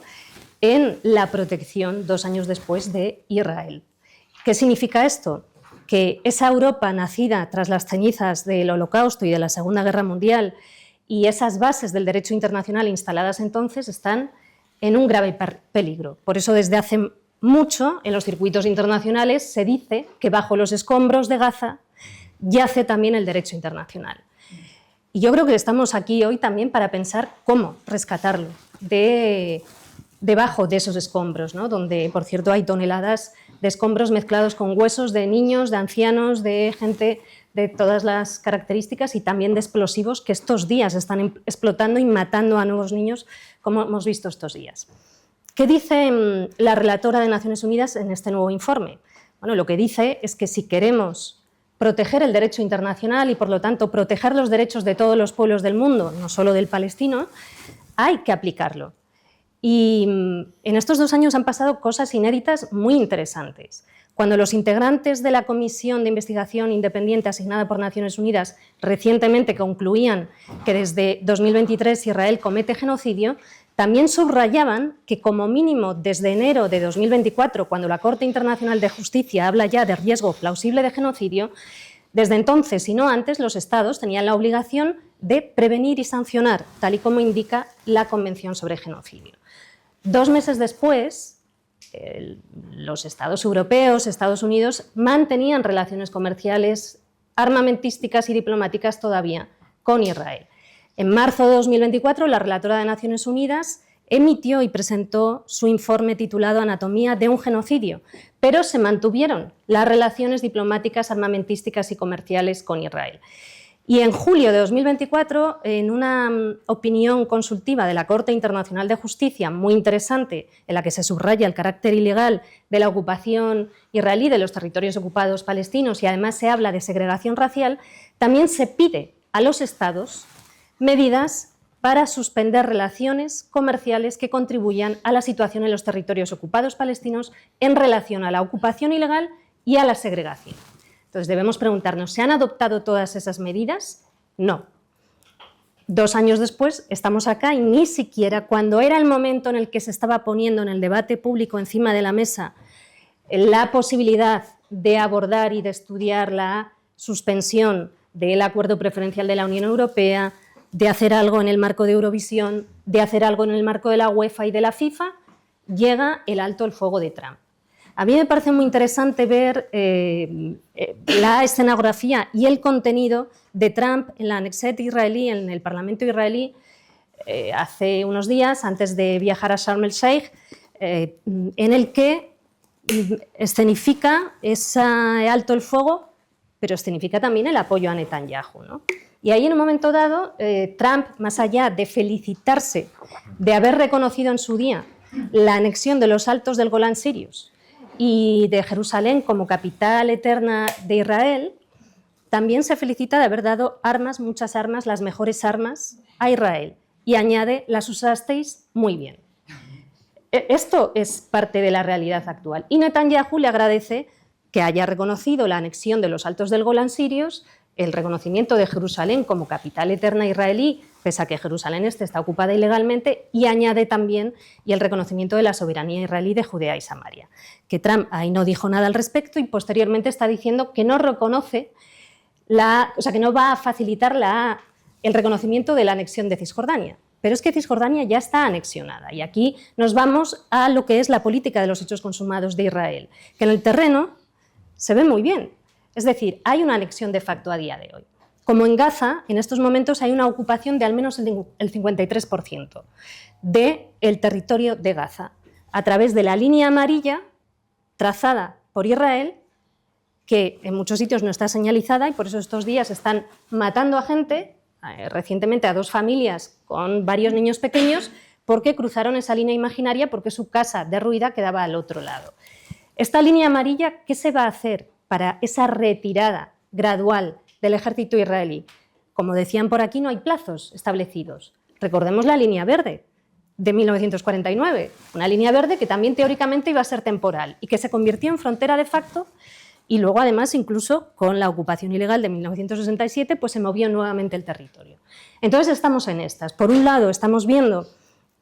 en la protección 2 años después de Israel. ¿Qué significa esto? Que esa Europa nacida tras las cenizas del Holocausto y de la Segunda Guerra Mundial y esas bases del derecho internacional instaladas entonces están en un grave peligro. Por eso desde hace mucho en los circuitos internacionales se dice que bajo los escombros de Gaza yace también el derecho internacional. Y yo creo que estamos aquí hoy también para pensar cómo rescatarlo debajo de esos escombros, ¿no? Donde, por cierto, hay toneladas de escombros mezclados con huesos de niños, de ancianos, de gente de todas las características y también de explosivos que estos días están explotando y matando a nuevos niños, como hemos visto estos días. ¿Qué dice la relatora de Naciones Unidas en este nuevo informe? Bueno, lo que dice es que si queremos proteger el derecho internacional y, por lo tanto, proteger los derechos de todos los pueblos del mundo, no solo del palestino, hay que aplicarlo. Y en estos 2 años han pasado cosas inéditas muy interesantes. Cuando los integrantes de la Comisión de Investigación Independiente asignada por Naciones Unidas recientemente concluían que desde 2023 Israel comete genocidio, también subrayaban que como mínimo desde enero de 2024, cuando la Corte Internacional de Justicia habla ya de riesgo plausible de genocidio, desde entonces y no antes los Estados tenían la obligación de prevenir y sancionar, tal y como indica la Convención sobre Genocidio. 2 meses después, los Estados europeos, Estados Unidos, mantenían relaciones comerciales, armamentísticas y diplomáticas todavía con Israel. En marzo de 2024, la relatora de Naciones Unidas emitió y presentó su informe titulado Anatomía de un genocidio, pero se mantuvieron las relaciones diplomáticas, armamentísticas y comerciales con Israel. Y en julio de 2024, en una opinión consultiva de la Corte Internacional de Justicia muy interesante, en la que se subraya el carácter ilegal de la ocupación israelí de los territorios ocupados palestinos y además se habla de segregación racial, también se pide a los Estados medidas para suspender relaciones comerciales que contribuyan a la situación en los territorios ocupados palestinos en relación a la ocupación ilegal y a la segregación. Entonces debemos preguntarnos, ¿se han adoptado todas esas medidas? No. 2 años después estamos acá y ni siquiera cuando era el momento en el que se estaba poniendo en el debate público encima de la mesa la posibilidad de abordar y de estudiar la suspensión del acuerdo preferencial de la Unión Europea, de hacer algo en el marco de Eurovisión, de hacer algo en el marco de la UEFA y de la FIFA, llega el alto el fuego de Trump. A mí me parece muy interesante ver la escenografía y el contenido de Trump en la Knesset israelí, en el Parlamento israelí, hace unos días, antes de viajar a Sharm el Sheikh, en el que escenifica ese alto el fuego, pero escenifica también el apoyo a Netanyahu, ¿no? Y ahí en un momento dado, Trump, más allá de felicitarse de haber reconocido en su día la anexión de los altos del Golán sirios y de Jerusalén como capital eterna de Israel, también se felicita de haber dado armas, muchas armas, las mejores armas a Israel. Y añade, las usasteis muy bien. Esto es parte de la realidad actual. Y Netanyahu le agradece que haya reconocido la anexión de los altos del Golán sirios, el reconocimiento de Jerusalén como capital eterna israelí, pese a que Jerusalén está ocupada ilegalmente, y añade también y el reconocimiento de la soberanía israelí de Judea y Samaria. Que Trump ahí no dijo nada al respecto y posteriormente está diciendo que no reconoce, que no va a facilitar el reconocimiento de la anexión de Cisjordania. Pero es que Cisjordania ya está anexionada y aquí nos vamos a lo que es la política de los hechos consumados de Israel, que en el terreno se ve muy bien. Es decir, hay una anexión de facto a día de hoy. Como en Gaza, en estos momentos hay una ocupación de al menos el 53% del territorio de Gaza, a través de la línea amarilla trazada por Israel, que en muchos sitios no está señalizada y por eso estos días están matando a gente, recientemente a 2 familias con varios niños pequeños, porque cruzaron esa línea imaginaria porque su casa derruida quedaba al otro lado. Esta línea amarilla, ¿qué se va a hacer para esa retirada gradual del ejército israelí? Como decían por aquí, no hay plazos establecidos. Recordemos la línea verde de 1949, una línea verde que también teóricamente iba a ser temporal y que se convirtió en frontera de facto y luego además incluso con la ocupación ilegal de 1967 pues se movió nuevamente el territorio. Entonces estamos en estas. Por un lado estamos viendo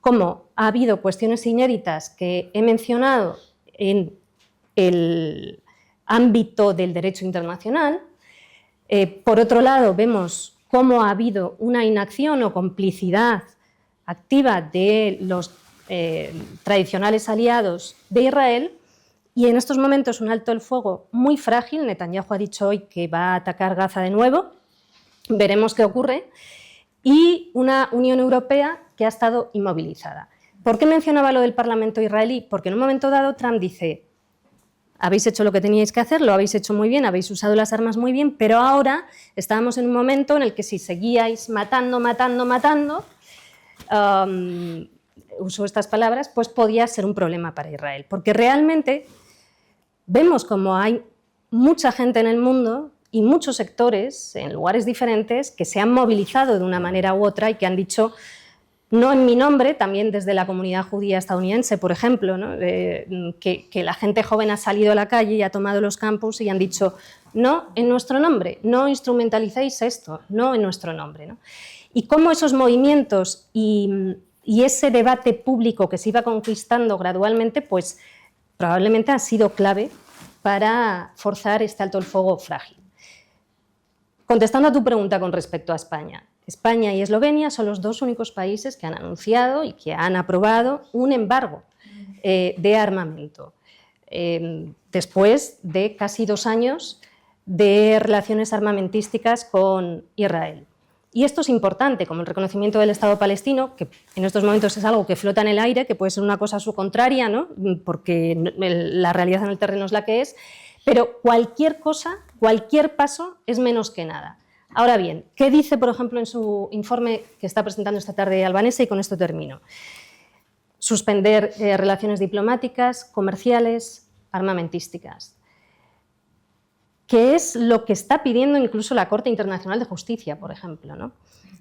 cómo ha habido cuestiones inéditas que he mencionado en el ámbito del derecho internacional. Por otro lado, vemos cómo ha habido una inacción o complicidad activa de los tradicionales aliados de Israel y en estos momentos un alto el fuego muy frágil. Netanyahu ha dicho hoy que va a atacar Gaza de nuevo, veremos qué ocurre, y una Unión Europea que ha estado inmovilizada. ¿Por qué mencionaba lo del Parlamento israelí? Porque en un momento dado Trump dice: habéis hecho lo que teníais que hacer, lo habéis hecho muy bien, habéis usado las armas muy bien, pero ahora estábamos en un momento en el que si seguíais matando, uso estas palabras, pues podía ser un problema para Israel. Porque realmente vemos como hay mucha gente en el mundo y muchos sectores en lugares diferentes que se han movilizado de una manera u otra y que han dicho: no en mi nombre, también desde la comunidad judía estadounidense, por ejemplo, ¿no? Que la gente joven ha salido a la calle y ha tomado los campus y han dicho: no en nuestro nombre, no instrumentalicéis esto, no en nuestro nombre, ¿no? Y cómo esos movimientos y ese debate público que se iba conquistando gradualmente, pues probablemente ha sido clave para forzar este alto el fuego frágil. Contestando a tu pregunta con respecto a España. España y Eslovenia son los 2 únicos países que han anunciado y que han aprobado un embargo de armamento, después de casi 2 años de relaciones armamentísticas con Israel. Y esto es importante, como el reconocimiento del Estado palestino, que en estos momentos es algo que flota en el aire, que puede ser una cosa a su contraria, ¿no? Porque la realidad en el terreno es la que es, pero cualquier cosa, cualquier paso es menos que nada. Ahora bien, ¿qué dice, por ejemplo, en su informe que está presentando esta tarde Albanesa? Y con esto termino. Suspender relaciones diplomáticas, comerciales, armamentísticas. ¿Qué es lo que está pidiendo incluso la Corte Internacional de Justicia, por ejemplo, ¿no?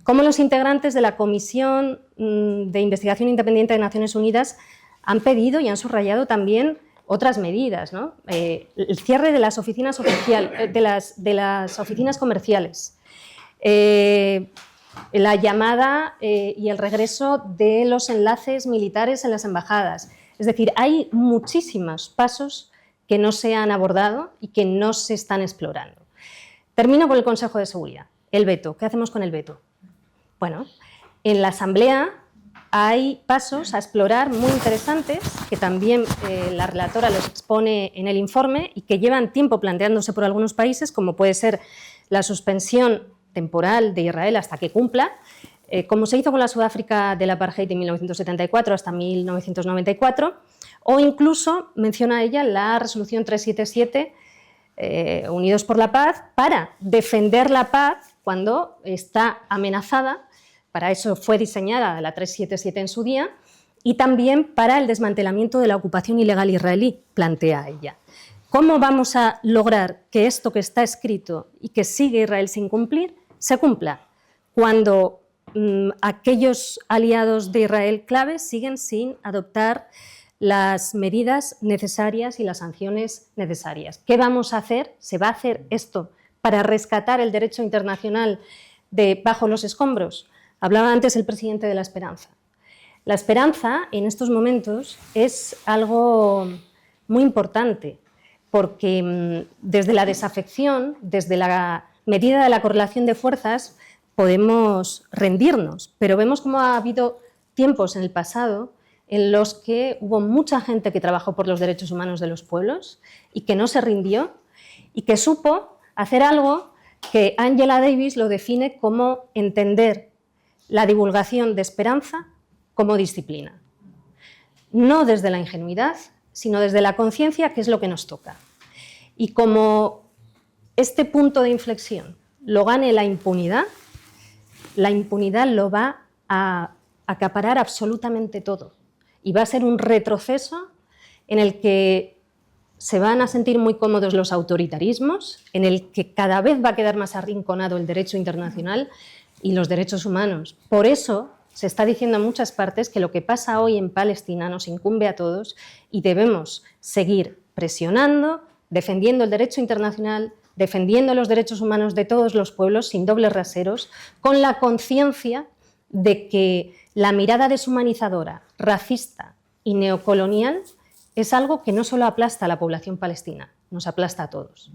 Cómo los integrantes de la Comisión de Investigación Independiente de Naciones Unidas han pedido y han subrayado también otras medidas, ¿no? El cierre de las oficinas de las oficinas comerciales, la llamada y el regreso de los enlaces militares en las embajadas. Es decir, hay muchísimos pasos que no se han abordado y que no se están explorando. Termino con el Consejo de Seguridad. El veto. ¿Qué hacemos con el veto? Bueno, en la Asamblea hay pasos a explorar muy interesantes que también la relatora los expone en el informe y que llevan tiempo planteándose por algunos países, como puede ser la suspensión temporal de Israel hasta que cumpla, como se hizo con la Sudáfrica del apartheid de 1974 hasta 1994, o incluso menciona ella la resolución 377, Unidos por la Paz, para defender la paz cuando está amenazada. Para eso fue diseñada la 377 en su día, y también para el desmantelamiento de la ocupación ilegal israelí, plantea ella. ¿Cómo vamos a lograr que esto que está escrito y que sigue Israel sin cumplir, se cumpla? Cuando aquellos aliados de Israel claves siguen sin adoptar las medidas necesarias y las sanciones necesarias. ¿Qué vamos a hacer? ¿Se va a hacer esto para rescatar el derecho internacional de bajo los escombros? Hablaba antes el presidente de La Esperanza. La esperanza en estos momentos es algo muy importante porque desde la desafección, desde la medida de la correlación de fuerzas, podemos rendirnos, pero vemos cómo ha habido tiempos en el pasado en los que hubo mucha gente que trabajó por los derechos humanos de los pueblos y que no se rindió y que supo hacer algo que Angela Davis lo define como entender la divulgación de esperanza como disciplina. No desde la ingenuidad, sino desde la conciencia, que es lo que nos toca. Y como este punto de inflexión lo gane la impunidad lo va a acaparar absolutamente todo. Y va a ser un retroceso en el que se van a sentir muy cómodos los autoritarismos, en el que cada vez va a quedar más arrinconado el derecho internacional y los derechos humanos. Por eso se está diciendo en muchas partes que lo que pasa hoy en Palestina nos incumbe a todos y debemos seguir presionando, defendiendo el derecho internacional, defendiendo los derechos humanos de todos los pueblos sin dobles raseros, con la conciencia de que la mirada deshumanizadora, racista y neocolonial es algo que no solo aplasta a la población palestina, nos aplasta a todos.